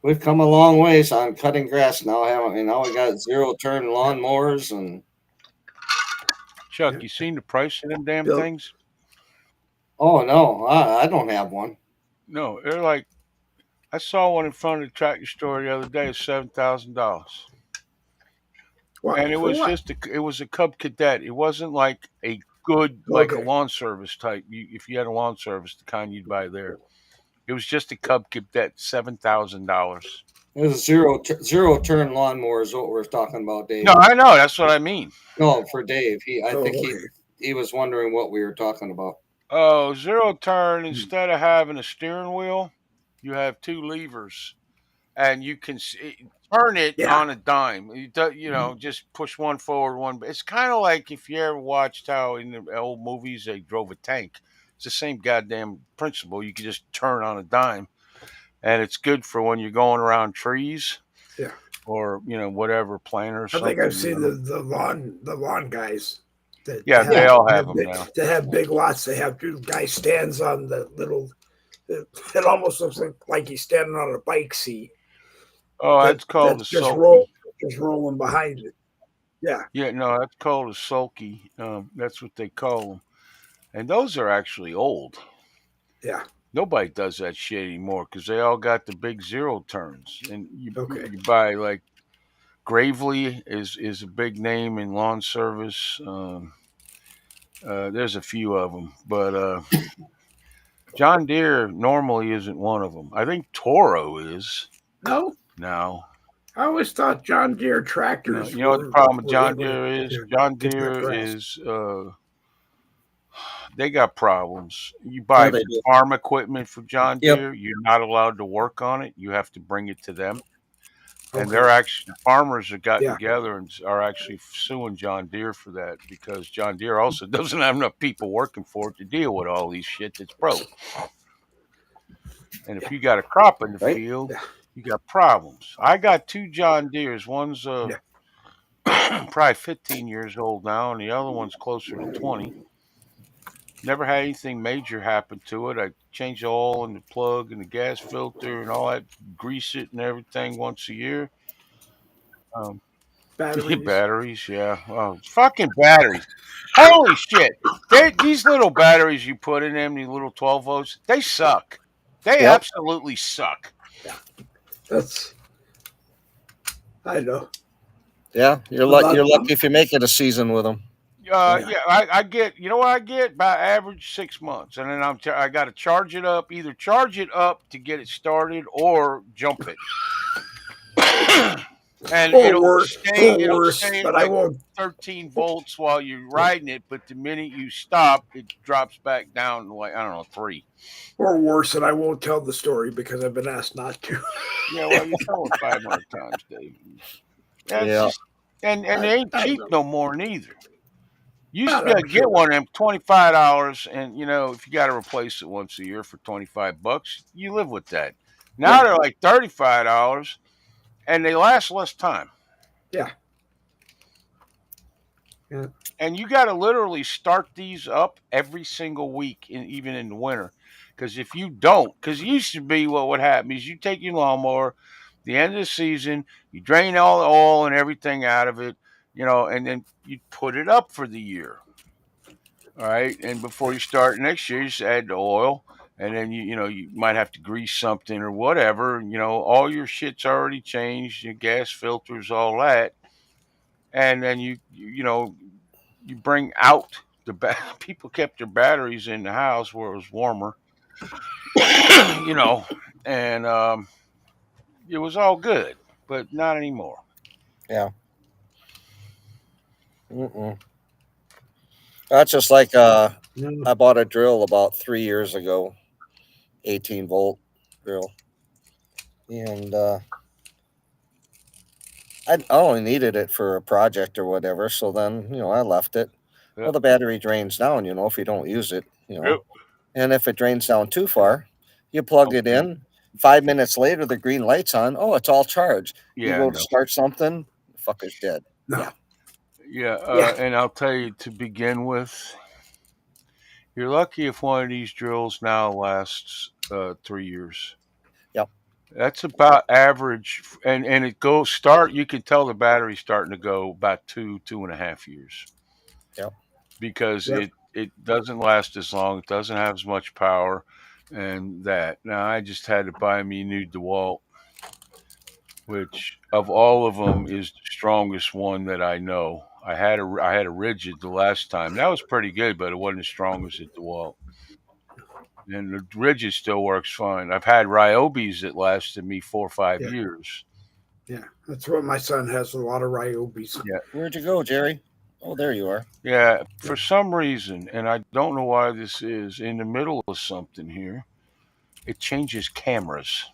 B: we've come a long ways on cutting grass now, haven't we? Now we got 0-turn lawnmowers and.
E: Chuck, you seen the price of them damn things?
B: Oh no, I don't have one.
E: No, they're like, I saw one in front of the tractor store the other day. It's $7,000, and it was a Cub Cadet. It wasn't like a good a lawn service type. If you had a lawn service, the kind you'd buy there, it was just a Cub Cadet, $7,000.
B: It was zero-turn lawnmower is what we're talking about, Dave.
E: No, I know. That's what I mean.
B: No, for Dave. I think he was wondering what we were talking about.
E: Oh, 0-turn, instead of having a steering wheel, you have 2 levers. And you can turn it on a dime. Just push one forward, one. It's kind of like if you ever watched how in the old movies they drove a tank. It's the same goddamn principle. You can just turn on a dime. And it's good for when you're going around trees, or whatever, planter or something.
A: I think I've seen the lawn guys.
E: They all have them now.
A: They have big lots. They have 2 guys stands on the little. It almost looks like he's standing on a bike seat.
E: Oh, that's called a
A: sulky. Just rolling behind it. Yeah.
E: Yeah, no, that's called a sulky. That's what they call them, and those are actually old.
A: Yeah.
E: Nobody does that shit anymore because they all got the big 0-turns, and you buy like Gravely is a big name in lawn service. There's a few of them, but John Deere normally isn't one of them. I think Toro is.
A: No. I always thought John Deere tractors.
E: You know what the problem with John Deere is? John Deere is they got problems. You buy farm equipment for John Deere, you're not allowed to work on it. You have to bring it to them. And they're actually, farmers have gotten together and are actually suing John Deere for that, because John Deere also doesn't have enough people working for it to deal with all these shit that's broke. And if you got a crop in the field, you got problems. I got 2 John Deeres. One's probably 15 years old now, and the other one's closer to 20. Never had anything major happen to it. I change the oil and the plug and the gas filter and all that, grease it and everything once a year. Batteries, yeah. Oh, fucking batteries. Holy shit. These little batteries you put in them, these little 12 volts, they suck. They absolutely suck.
A: Yeah. I know.
F: Yeah, you're lucky if you make it a season with them.
E: I get, you know what I get? About average 6 months. And then I got to charge it up, either charge it up to get it started or jump it. And it'll stay but I won't 13 volts while you're riding it, but the minute you stop, it drops back down to, like, I don't know, 3.
A: Or worse, and I won't tell the story because I've been asked not to.
E: Yeah, well, you tell it 500 times, Dave. Just, and they ain't cheap no more neither. You used to be able to get one of them $25, and if you got to replace it once a year for $25, you live with that. Now they're like $35, and they last less time.
A: Yeah.
E: And you got to literally start these up every single week, even in the winter. Because if you don't, because it used to be what would happen is you take your lawnmower, the end of the season, you drain all the oil and everything out of it, and then you put it up for the year. All right. And before you start next year, you just add the oil, and then you might have to grease something or whatever. All your shit's already changed, your gas filters, all that. And then you bring out people kept their batteries in the house where it was warmer, and it was all good, but not anymore.
F: Yeah. That's just like I bought a drill about 3 years ago, 18-volt drill, and I only needed it for a project or whatever. So then, I left it. Yep. Well, the battery drains down, if you don't use it,
E: Yep.
F: And if it drains down too far, you plug it in. 5 minutes later, the green light's on. Oh, it's all charged. You go to start something, the fucker's dead.
A: No.
E: Yeah. And I'll tell you, to begin with, you're lucky if one of these drills now lasts 3 years.
F: Yep.
E: That's about average, and it you can tell the battery's starting to go about 2.5 years.
F: Yep.
E: Because it doesn't last as long, it doesn't have as much power, and that. Now, I just had to buy me a new DeWalt, which of all of them is the strongest one that I know. I had a rigid the last time. That was pretty good, but it wasn't as strong as the DeWalt. And the rigid still works fine. I've had Ryobis that lasted me 4 or 5 years.
A: Yeah, that's what my son has, a lot of Ryobis.
E: Yeah.
F: Where'd you go, Jerry? Oh, there you are.
E: Yeah, for some reason, and I don't know why this is, in the middle of something here, it changes cameras.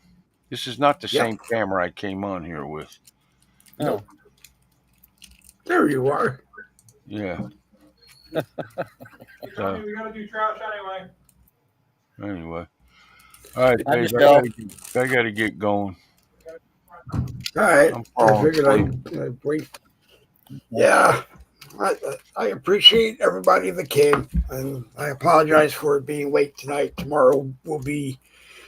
E: This is not the same camera I came on here with.
F: No.
A: There you are.
E: Yeah.
G: We got to do trout
E: Anyway. All right, Dave, I got to get going.
A: All right. I figured I'd wait. Yeah. I appreciate everybody that came, and I apologize for it being late tonight. Tomorrow will be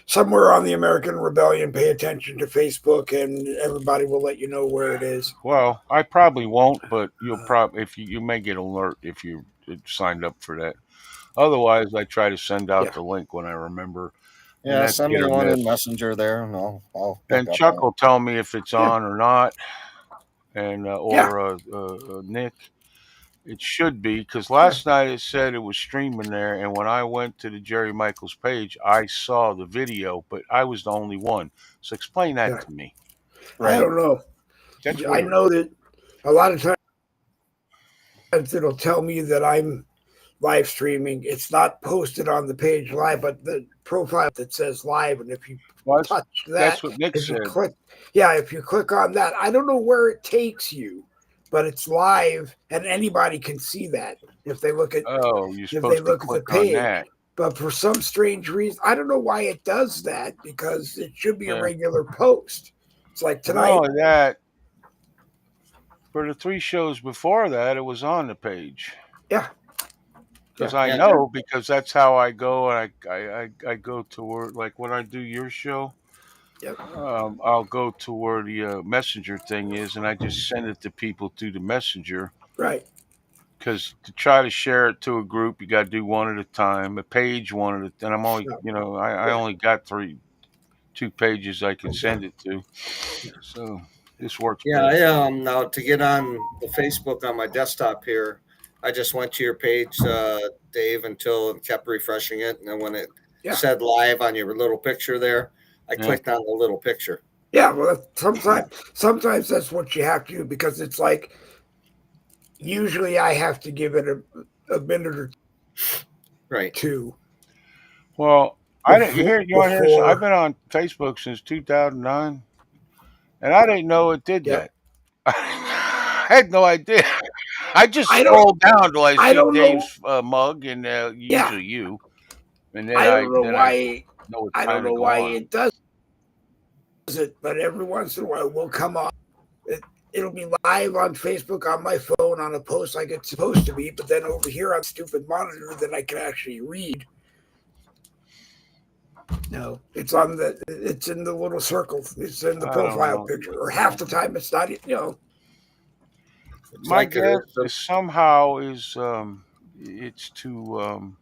A: somewhere on the American Rebellion. Pay attention to Facebook, and everybody will let you know where it is.
E: Well, I probably won't, but you'll probably you may get alert if you signed up for that. Otherwise, I try to send out the link when I remember.
F: Yeah, send me one in Messenger there, and I'll
E: and Chuck will tell me if it's on or not. and or Nick. It should be, because last night it said it was streaming there, and when I went to the Jerry Michaels page, I saw the video, but I was the only one. So explain that to me.
A: I don't know.
E: That's
A: I know that a lot of times it'll tell me that I'm live streaming. It's not posted on the page live, but the profile that says live, and if you touch that,
E: that's what Nick said.
A: If you click on that, I don't know where it takes you, but it's live, and anybody can see that if they look at
E: you're supposed to click on that.
A: But for some strange reason, I don't know why it does that, because it should be a regular post. It's like tonight.
E: Not only that, for the 3 shows before that, it was on the page.
A: Yeah.
E: Because I know, because that's how I go. I go to where, like when I do your show, I'll go to where the messenger thing is, and I just send it to people through the messenger.
A: Right.
E: Because to try to share it to a group, you got to do one at a time, a page one at a time. And I'm only, I only got 2 pages I can send it to. So this works.
B: Yeah, now to get on the Facebook on my desktop here, I just went to your page, Dave, until it kept refreshing it. And then when it said live on your little picture there, I clicked on the little picture.
A: Yeah, well, sometimes that's what you have to do, because it's like, usually I have to give it a minute or 2.
E: Well, I've been on Facebook since 2009, and I didn't know it did that. I had no idea. I just scrolled down till I see Dave's mug and usually you, and then I don't know why it does it, but every once in a while we'll come on. It'll be live on Facebook on my phone on a post like it's supposed to be, but then over here on stupid monitor that I can actually read. No, it's in the little circle. It's in the profile picture, or half the time it's not. My guess is somehow it's to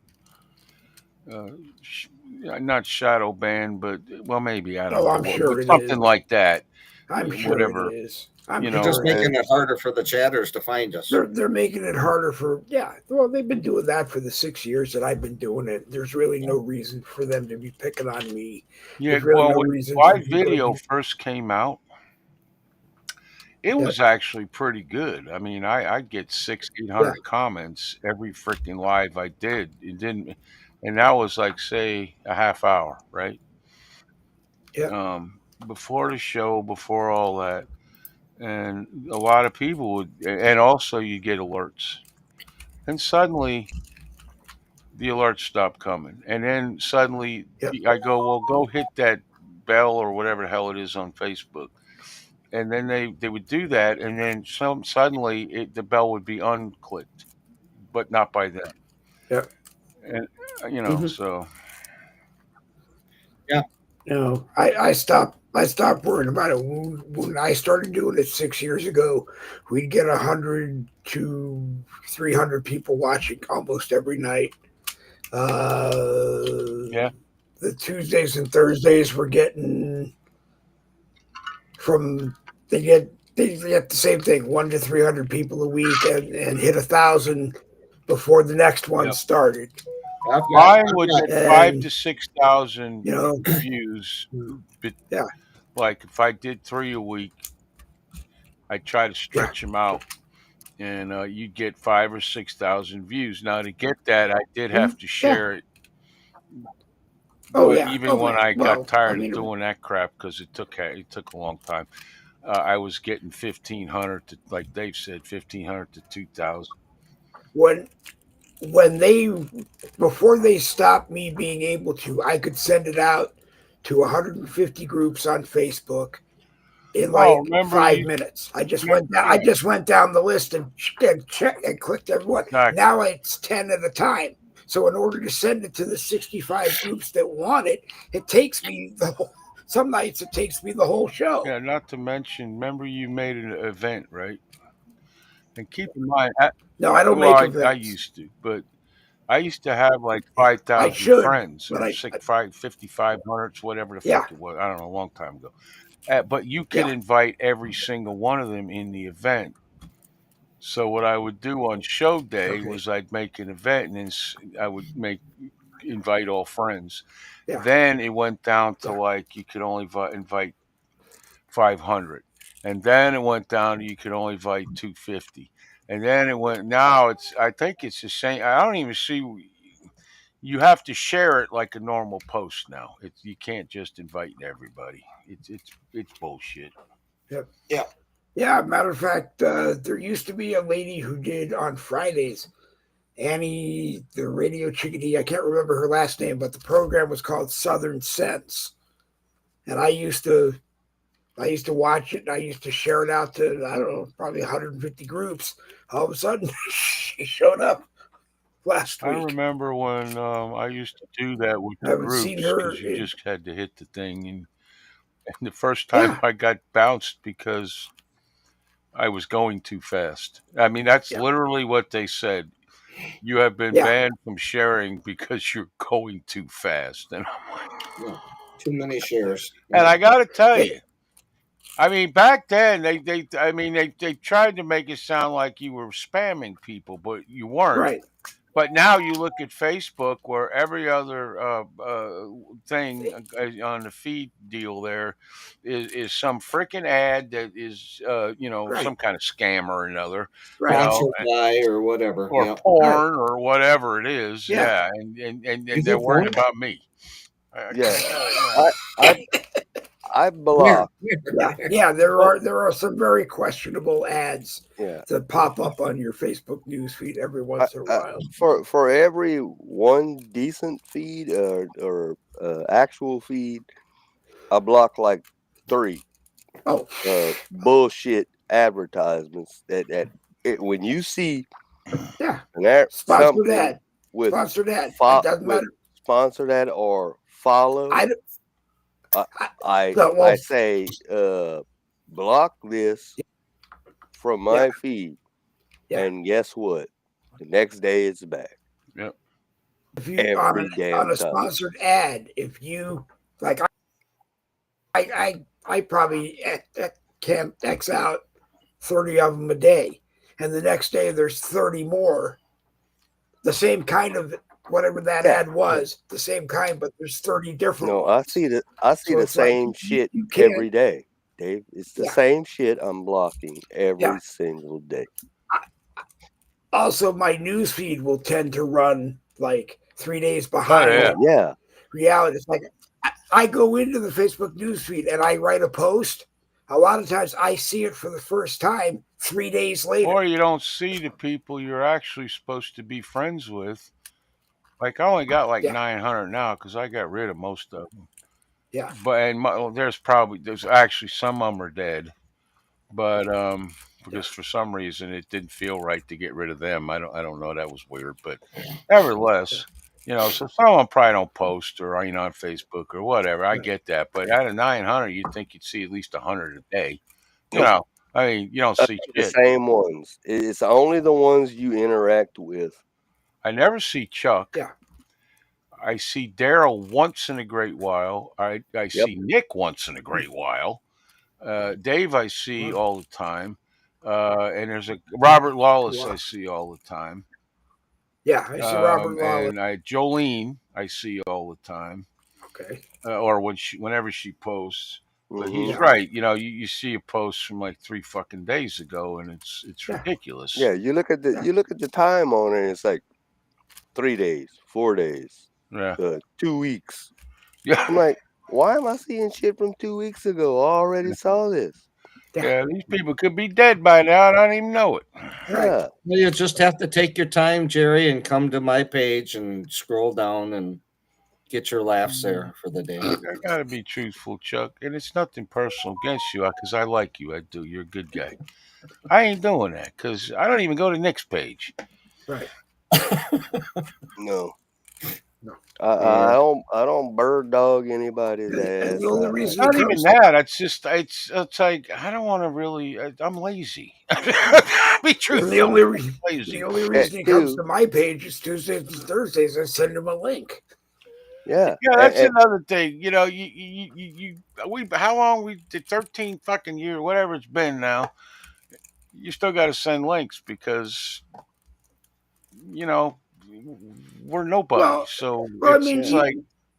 E: not shadow ban, but maybe I don't know.
A: I'm sure
E: something like that.
A: I'm sure it is.
B: You're just making it harder for the chatters to find us.
A: They're making it harder for well, they've been doing that for the 6 years that I've been doing it. There's really no reason for them to be picking on me.
E: Yeah, well, when my video first came out, it was actually pretty good. I mean, I get 600-800 comments every freaking live I did. It didn't, and that was like, say, a half hour, right?
A: Yeah.
E: Before the show, before all that. And a lot of people would, and also you get alerts. And suddenly the alerts stop coming. And then suddenly I go, well, go hit that bell or whatever the hell it is on Facebook. And then they would do that. And then suddenly the bell would be unclicked, but not by them.
A: Yeah.
E: And, so.
B: Yeah.
A: No, I stopped worrying about it. When I started doing it 6 years ago, we'd get 100 to 300 people watching almost every night. The Tuesdays and Thursdays were getting they get the same thing, 100 to 300 people a week, and hit 1,000 before the next one started.
E: Mine would get 5,000 to 6,000 views. But like if I did 3 a week, I try to stretch them out, and you get 5,000 or 6,000 views. Now to get that, I did have to share it. Even when I got tired of doing that crap, because it took a long time, I was getting 1,500 to, like Dave said, 1,500 to 2,000.
A: Before they stopped me being able to, I could send it out to 150 groups on Facebook in 5 minutes. I just went down the list and checked and clicked everyone. Exactly. Now it's 10 at a time. So in order to send it to the 65 groups that want it, it takes me some nights it takes me the whole show.
E: Yeah, not to mention, remember you made an event, right? And keep in mind,
A: no, I don't make events.
E: I used to, but I used to have like 5,000 friends, or 5,500, whatever the fuck it was. I don't know, a long time ago. but you can invite every single one of them in the event. So what I would do on show day was I'd make an event, and then I would invite all friends. Then it went down to like you could only invite 500, and then it went down to you could only invite 250, and then it went. Now I think it's the same. I don't even see. You have to share it like a normal post now. You can't just invite everybody. It's bullshit.
A: Yep.
F: Yeah.
A: Yeah, matter of fact, there used to be a lady who did on Fridays, Annie, the radio chickadee. I can't remember her last name, but the program was called Southern Sense. And I used to watch it, and I used to share it out to, I don't know, probably 150 groups. All of a sudden, she showed up last week.
E: I remember when I used to do that with the groups because you just had to hit the thing. And the first time I got bounced because I was going too fast. I mean, that's literally what they said. You have been banned from sharing because you're going too fast. And I'm like,
F: too many shares.
E: And I got to tell you, I mean, back then they tried to make it sound like you were spamming people, but you weren't.
A: Right.
E: But now you look at Facebook, where every other thing on the feed deal there is some freaking ad that is some kind of scam or another,
F: sponsored by or whatever,
E: or porn or whatever it is. Yeah, and they're worried about me.
C: I block.
A: Yeah, there are some very questionable ads that pop up on your Facebook news feed every once in a while.
C: For every one decent feed or actual feed, I block like 3 bullshit advertisements that when you see
A: sponsored ad with sponsored ad, it doesn't matter.
C: Sponsored ad or follow. I say block this from my feed, and guess what? The next day it's back.
E: Yep.
A: If you on a sponsored ad, if you like, I probably can X out 30 of them a day, and the next day there's 30 more. The same kind of whatever that ad was, the same kind, but there's 30 different ones.
C: I see the same shit every day, Dave. It's the same shit I'm blocking every single day.
A: Also, my news feed will tend to run like 3 days behind. Reality. It's like I go into the Facebook news feed and I write a post. A lot of times I see it for the first time 3 days later.
E: Or you don't see the people you're actually supposed to be friends with. Like I only got like 900 now because I got rid of most of them.
A: Yeah.
E: But there's actually some of them are dead, but because for some reason it didn't feel right to get rid of them. I don't know. That was weird, but nevertheless, so some of them probably don't post or on Facebook or whatever. I get that, but out of 900, you'd think you'd see at least 100 a day. I mean, you don't see
C: the same ones. It's only the ones you interact with.
E: I never see Chuck.
A: Yeah.
E: I see Daryl once in a great while. I see Nick once in a great while. Dave I see all the time. And there's a Robert Lawless I see all the time.
A: Yeah, I see Robert Lawless.
E: And Jolene I see all the time.
A: Okay.
E: Or whenever she posts. But he's right. You see a post from like 3 fucking days ago, and it's ridiculous.
C: Yeah, you look at the time on it, and it's like 3 days, 4 days, 2 weeks.
E: Yeah,
C: I'm like, why am I seeing shit from 2 weeks ago? I already saw this.
E: Yeah, these people could be dead by now, and I don't even know it.
C: Yeah.
F: Well, you just have to take your time, Jerry, and come to my page and scroll down and get your laughs there for the day.
E: I gotta be truthful, Chuck, and it's nothing personal against you because I like you. I do. You're a good guy. I ain't doing that because I don't even go to Nick's page.
A: Right.
C: No. I don't bird dog anybody's ass.
A: The only reason
E: not even that. It's just it's like I don't want to really. I'm lazy. Be truthful.
A: The only reason he comes to my page is Tuesdays and Thursdays. I send him a link.
C: Yeah.
E: Yeah, that's another thing. You know, how long we did 13 fucking years, whatever it's been now. You still got to send links because you know we're nobody.
A: Well,
E: So
A: I
E: it's
A: mean,
E: like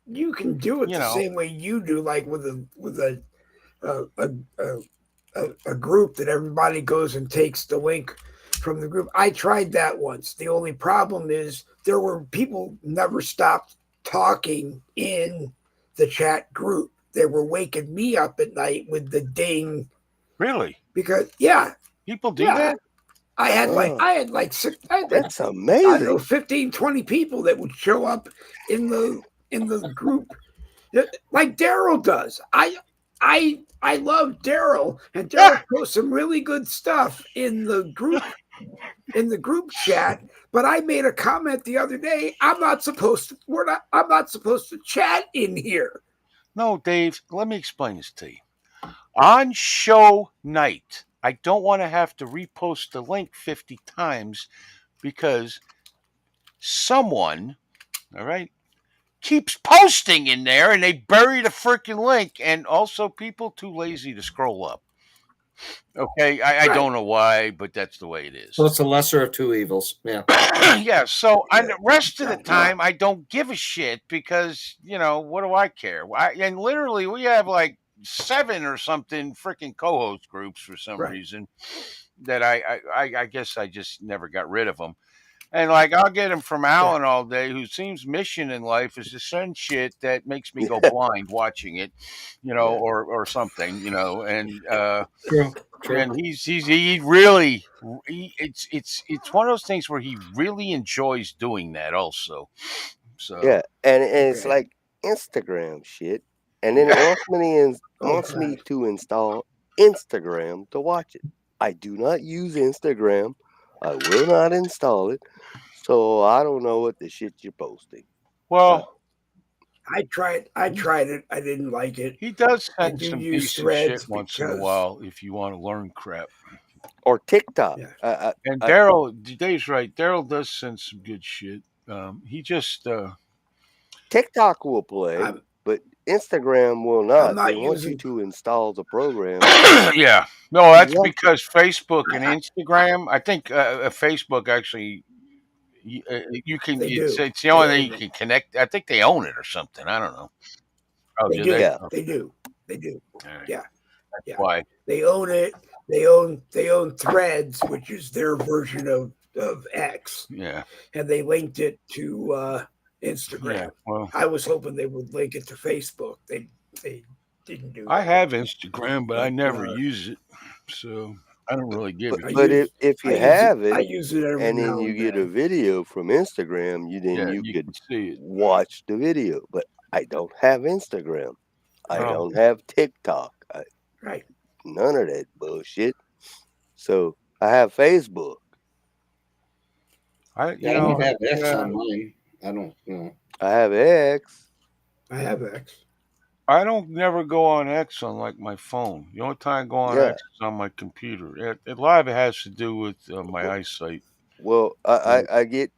A: you can do it
E: you
A: the
E: know,
A: same way you do, like with a, a group that everybody goes and takes the link from the group. I tried that once. The only problem is there were people never stopped talking in the chat group. They were waking me up at night with the ding.
E: really,
A: Because
E: people do that.
A: I had like
C: that's
A: I
C: amazing.
A: don't know, 15, 20 people that would show up in the group like Daryl does. I love Daryl, and Daryl posts some really good stuff in the group chat. But I made a comment the other day. I'm not supposed to chat in here.
E: No, Dave. Let me explain this to you. On show night, I don't want to have to repost the link 50 times because someone, all right, keeps posting in there and they bury the freaking link, and also people too lazy to scroll up. Okay, I don't know why, but that's the way it is.
F: So it's the lesser of two evils. Yeah.
E: Yeah. So the rest of the time, I don't give a shit because what do I care? And literally, we have like 7 or something freaking co-host groups for some reason that I guess I just never got rid of them. And like I'll get them from Alan all day, who seems mission in life is to send shit that makes me go blind watching it, or something, and
F: True.
E: and he really it's one of those things where he really enjoys doing that also. So
C: yeah, and it's like Instagram shit, and then it wants me to install Instagram to watch it. I do not use Instagram. I will not install it, so I don't know what the shit you're posting.
E: Well,
A: I tried it. I didn't like it.
E: He does
A: I
E: send
A: do
E: some
A: use
E: decent shit
A: Threads
E: once in a while if you want to learn crap.
C: Or TikTok.
E: And Daryl, Dave's right. Daryl does send some good shit. He just
C: TikTok will play, but Instagram will not. They want you to install the program.
E: Yeah, no, that's because Facebook and Instagram. I think Facebook actually. You can. It's the only thing you can connect. I think they own it or something. I don't know. Oh,
A: They
E: do
A: do.
E: they?
A: Yeah. They do.
E: Right.
A: Yeah.
E: That's why
A: they own it. They own Threads, which is their version of X.
E: Yeah.
A: And they linked it to Instagram.
E: Yeah, well,
A: I was hoping they would link it to Facebook. They didn't do that.
E: I have Instagram, but I never use it, so I don't really give it.
C: But if you have it,
A: I use it every
C: and then
A: now
C: you
A: and
C: get
A: then.
C: a video from Instagram, you could
E: see it.
C: watch the video. But I don't have Instagram. I don't have TikTok. None of that bullshit. So I have Facebook.
F: I don't have X on mine. I don't.
C: I have X.
A: I have X.
E: I don't never go on X on like my phone. The only time I go on X is on my computer. A lot of it has to do with my eyesight.
C: Well, I get.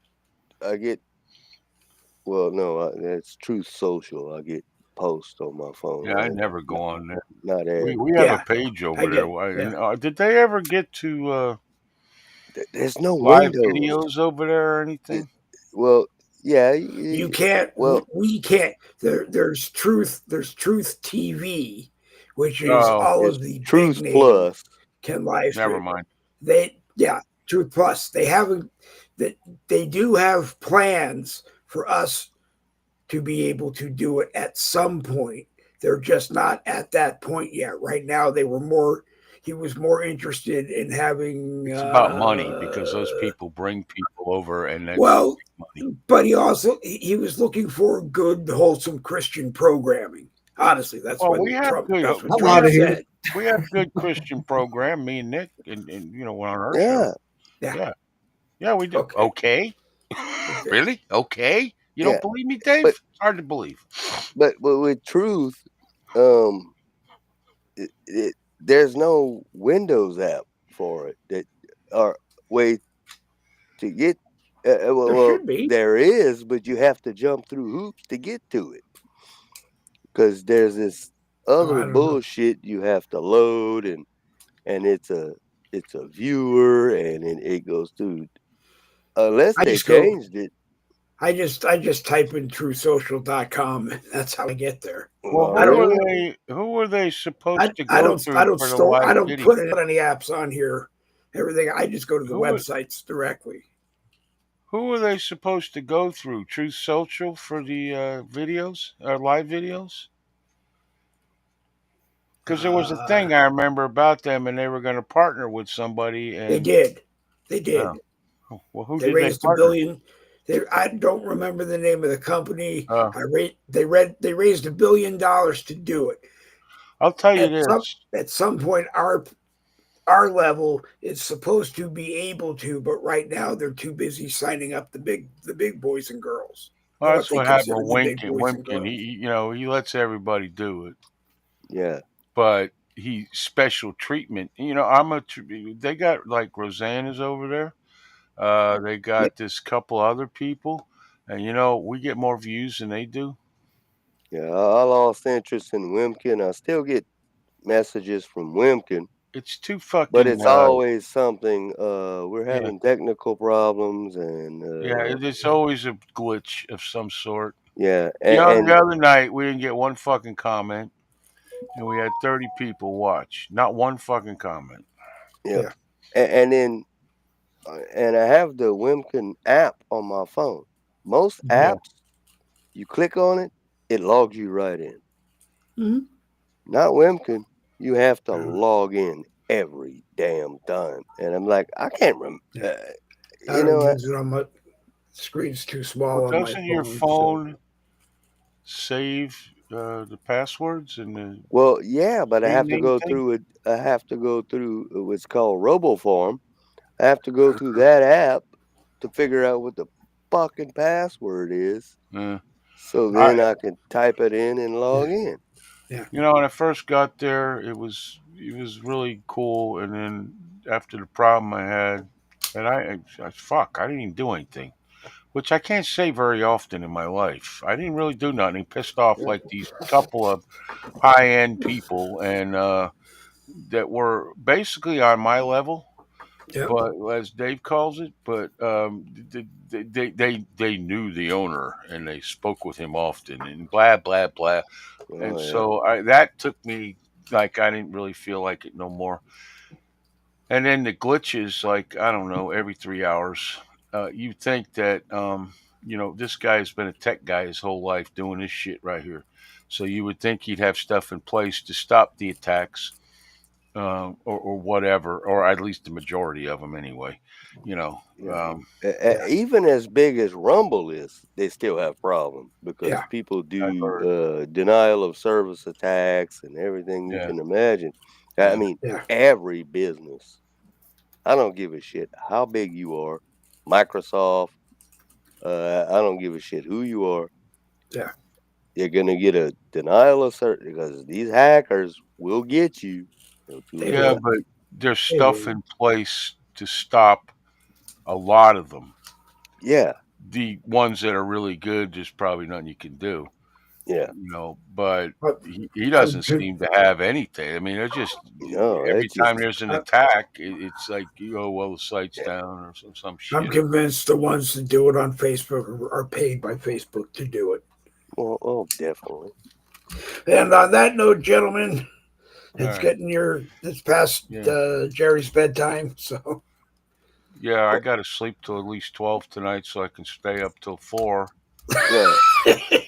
C: Well, no, that's Truth Social. I get posts on my phone.
E: Yeah, I never go on there.
C: Not
E: we have a page over there. Did they ever get to?
C: There's no
E: live
C: windows
E: videos over there or anything.
C: Well, yeah,
A: you can't. Well, we can't. There's Truth. There's Truth TV, which is all of the
C: Truth
A: big
C: Plus
A: can live stream.
E: Never mind.
A: Truth Plus. They haven't. They do have plans for us to be able to do it at some point. They're just not at that point yet. Right now, he was more interested in having.
E: It's about money because those people bring people over and then
A: well,
E: money.
A: But he was looking for good, wholesome Christian programming. Honestly, that's what Trump said.
E: We have good Christian program. Me and Nick, and on our show. Yeah, we do. Okay. Really? Okay. You don't believe me, Dave? It's hard to believe.
C: But with Truth, there's no Windows app for it that or way to get
A: There should be.
C: There is, but you have to jump through hoops to get to it. Because there's this other bullshit you have to load, and it's a viewer, and it goes through. Unless they changed it.
A: I just type in truesocial.com, and that's how I get there.
E: Well, who were they supposed to go through? I don't
A: put any apps on here. Everything, I just go to the websites directly.
E: Who were they supposed to go through? Truth Social for the videos or live videos? Because there was a thing I remember about them, and they were going to partner with somebody. And
A: they did.
E: Well, who
A: they
E: did
A: raised
E: they
A: $1 billion. I don't remember the name of the company. They raised $1 billion to do it.
E: I'll tell you this:
A: at some point, our level is supposed to be able to, but right now they're too busy signing up the big boys and girls.
E: Well, that's what happened with Winkin. He lets everybody do it.
C: Yeah,
E: but he special treatment. They got like Roseanne is over there. They got this couple other people, and we get more views than they do.
C: Yeah, I lost interest in Wimkin. I still get messages from Wimkin.
E: It's too fucking.
C: But it's always something. We're having technical problems, and
E: it's always a glitch of some sort.
C: Yeah,
E: and the other night we didn't get one fucking comment, and we had 30 people watch. Not one fucking comment.
C: Yeah, and then. And I have the Wimkin app on my phone. Most apps, you click on it, it logs you right in.
A: Mm-hmm.
C: Not Wimkin. You have to log in every damn time. And I'm like, I can't remember.
A: I don't use it on my screen's too small on my phone.
E: Doesn't your phone save the passwords and the?
C: Well, yeah, but I have to go through it. I have to go through what's called RoboForm. I have to go through that app to figure out what the fucking password is. So then I can type it in and log in.
A: Yeah.
E: When I first got there, it was really cool. And then after the problem I had, and I didn't even do anything, which I can't say very often in my life. I didn't really do nothing. Pissed off like these couple of high-end people, and that were basically on my level.
A: Yep.
E: But as Dave calls it, they knew the owner and they spoke with him often and blah blah blah, so that took me like I didn't really feel like it no more. And then the glitches, like I don't know, every 3 hours. You think that this guy's been a tech guy his whole life doing this shit right here, so you would think he'd have stuff in place to stop the attacks. Or whatever, or at least the majority of them anyway.
C: Even as big as Rumble is, they still have problems because people do denial of service attacks and everything you can imagine. I mean, every business. I don't give a shit how big you are. Microsoft. I don't give a shit who you are.
A: Yeah.
C: You're gonna get a denial of service because these hackers will get you.
E: Yeah, but there's stuff in place to stop a lot of them.
C: Yeah.
E: The ones that are really good, there's probably nothing you can do.
C: Yeah.
E: But he doesn't seem to have anything. I mean, it's just every time there's an attack, it's like, the site's down or some shit.
A: I'm convinced the ones that do it on Facebook are paid by Facebook to do it.
C: Oh, definitely.
A: And on that note, gentlemen, it's past Jerry's bedtime, so.
E: Yeah, I got to sleep till at least 12 tonight so I can stay up till 4.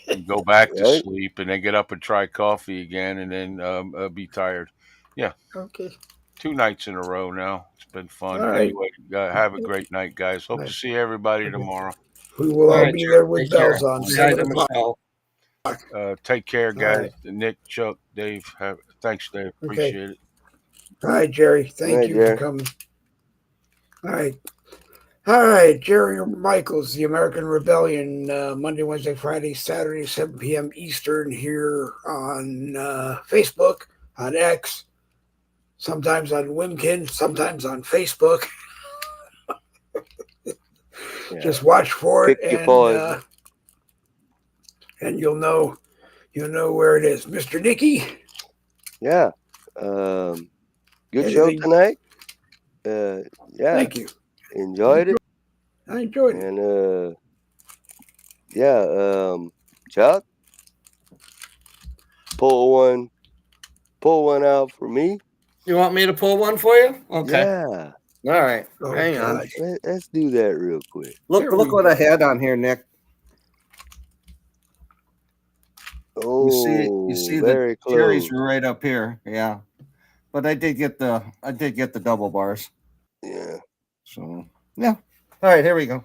E: And go back to sleep and then get up and try coffee again and then be tired. Yeah.
A: Okay.
E: 2 nights in a row now. It's been fun.
A: All right.
E: Anyway, have a great night, guys. Hope to see everybody tomorrow.
A: We will all be there with bells on. 7 o'clock.
E: Take care, guys. Nick, Chuck, Dave. Thanks, Dave. Appreciate it.
A: All right, Jerry. Thank you for coming. All right. Jerry Michaels, The American Rebellion, Monday, Wednesday, Friday, Saturday, 7 p.m. Eastern here on Facebook, on X, sometimes on Wimkin, sometimes on Facebook. Just watch for it, and you'll know where it is, Mr. Nicky.
C: Yeah. Good show tonight. Yeah.
A: Thank you.
C: Enjoyed it.
A: I enjoyed it.
C: And Chuck, pull one out for me.
B: You want me to pull one for you? Okay.
C: Yeah.
B: All right. Hang on.
C: Let's do that real quick.
F: Look what I had on here, Nick.
C: Oh,
F: you see
C: very
F: the
C: close.
F: cherries were right up here. Yeah. But I did get the double bars.
C: Yeah.
F: So yeah. All right, here we go.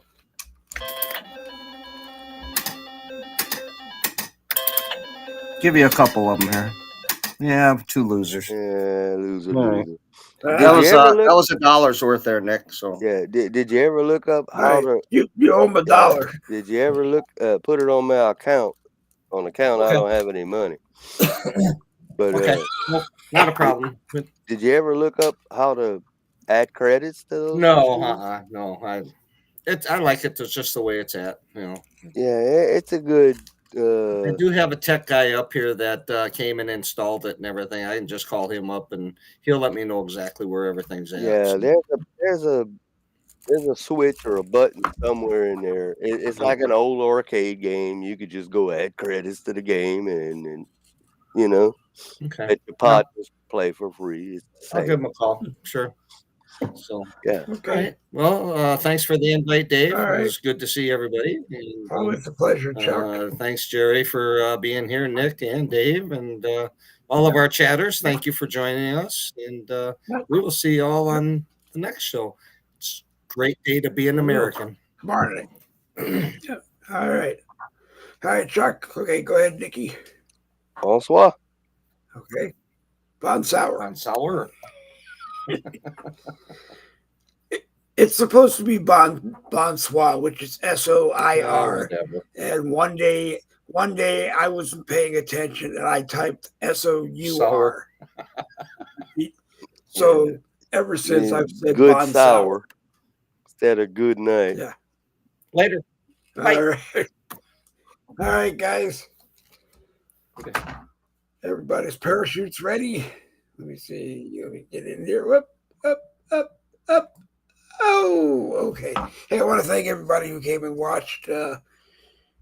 F: Give you a couple of them here. Yeah, 2 losers.
C: Yeah, loser.
F: Right. That was $1 worth there, Nick. So
C: yeah. Did you ever look up how to?
A: You owe him $1.
C: Did you ever put it on my account? On account, I don't have any money. But
B: well, not a problem.
C: Did you ever look up how to add credits to those?
B: No, no. I like it just the way it's at.
C: Yeah, it's a good.
B: I do have a tech guy up here that came and installed it and everything. I can just call him up and he'll let me know exactly where everything's at.
C: Yeah, so. There's a switch or a button somewhere in there. It's like an old arcade game. You could just go add credits to the game and let your partners play for free.
B: I'll give him a call. Sure. So
C: yeah.
B: Okay. Well, thanks for the invite, Dave. It was good to see everybody. And,
A: it's a pleasure, Chuck.
B: Thanks, Jerry, for being here, Nick and Dave, and all of our chatters. Thank you for joining us, and we will see you all on the next show. It's a great day to be an American.
A: Morning. All right, Chuck. Okay, go ahead, Nikki.
C: Bonsoir.
A: Okay. Bonsoir.
B: Bonsoir.
A: It's supposed to be bonsoir, which is SOIR. And one day I wasn't paying attention and I typed SOUR. So ever since I've said
C: good
A: bonsoir
C: sour instead of good night.
A: Yeah.
B: Later.
A: Bye. All right, guys. Okay. Everybody's parachutes ready. Let me see. Let me get in here. Up. Oh, okay. Hey, I want to thank everybody who came and watched.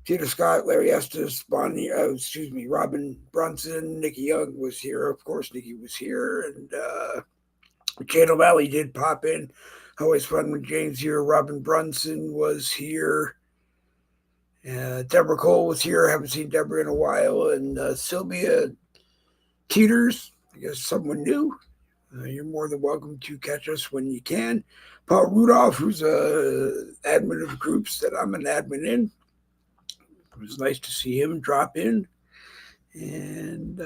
A: Peter Scott, Larry Estes, Robin Brunson, Nikki Young was here. Of course, Nikki was here. And Channel Valley did pop in. Always fun when James here. Robin Brunson was here. Deborah Cole was here. I haven't seen Deborah in a while. And Sylvia Teeters, I guess someone new. You're more than welcome to catch us when you can. Paul Rudolph, who's an admin of groups that I'm an admin in. It was nice to see him drop in. And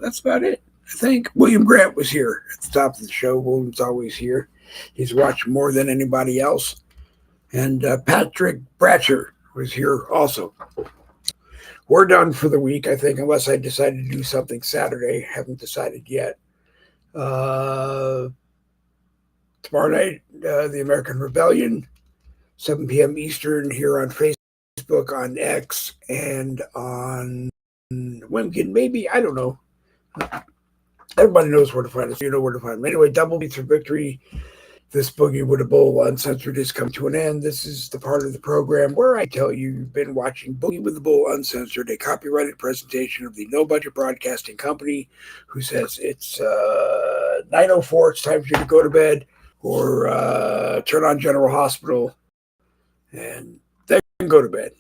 A: that's about it, I think. William Grant was here at the top of the show. William's always here. He's watched more than anybody else. And Patrick Bratcher was here also. We're done for the week, I think, unless I decide to do something Saturday. Haven't decided yet. Tomorrow night, the American Rebellion, 7 p.m. Eastern, here on Facebook, on X, and on Wimkin, maybe. I don't know. Everybody knows where to find us. You know where to find them. Anyway, double beats for victory. This Boogie with a Bowl Uncensored has come to an end. This is the part of the program where I tell you you've been watching Boogie with the Bowl Uncensored, a copyrighted presentation of the No Budget Broadcasting Company, who says it's 9:04, it's time for you to go to bed, or turn on General Hospital and then go to bed.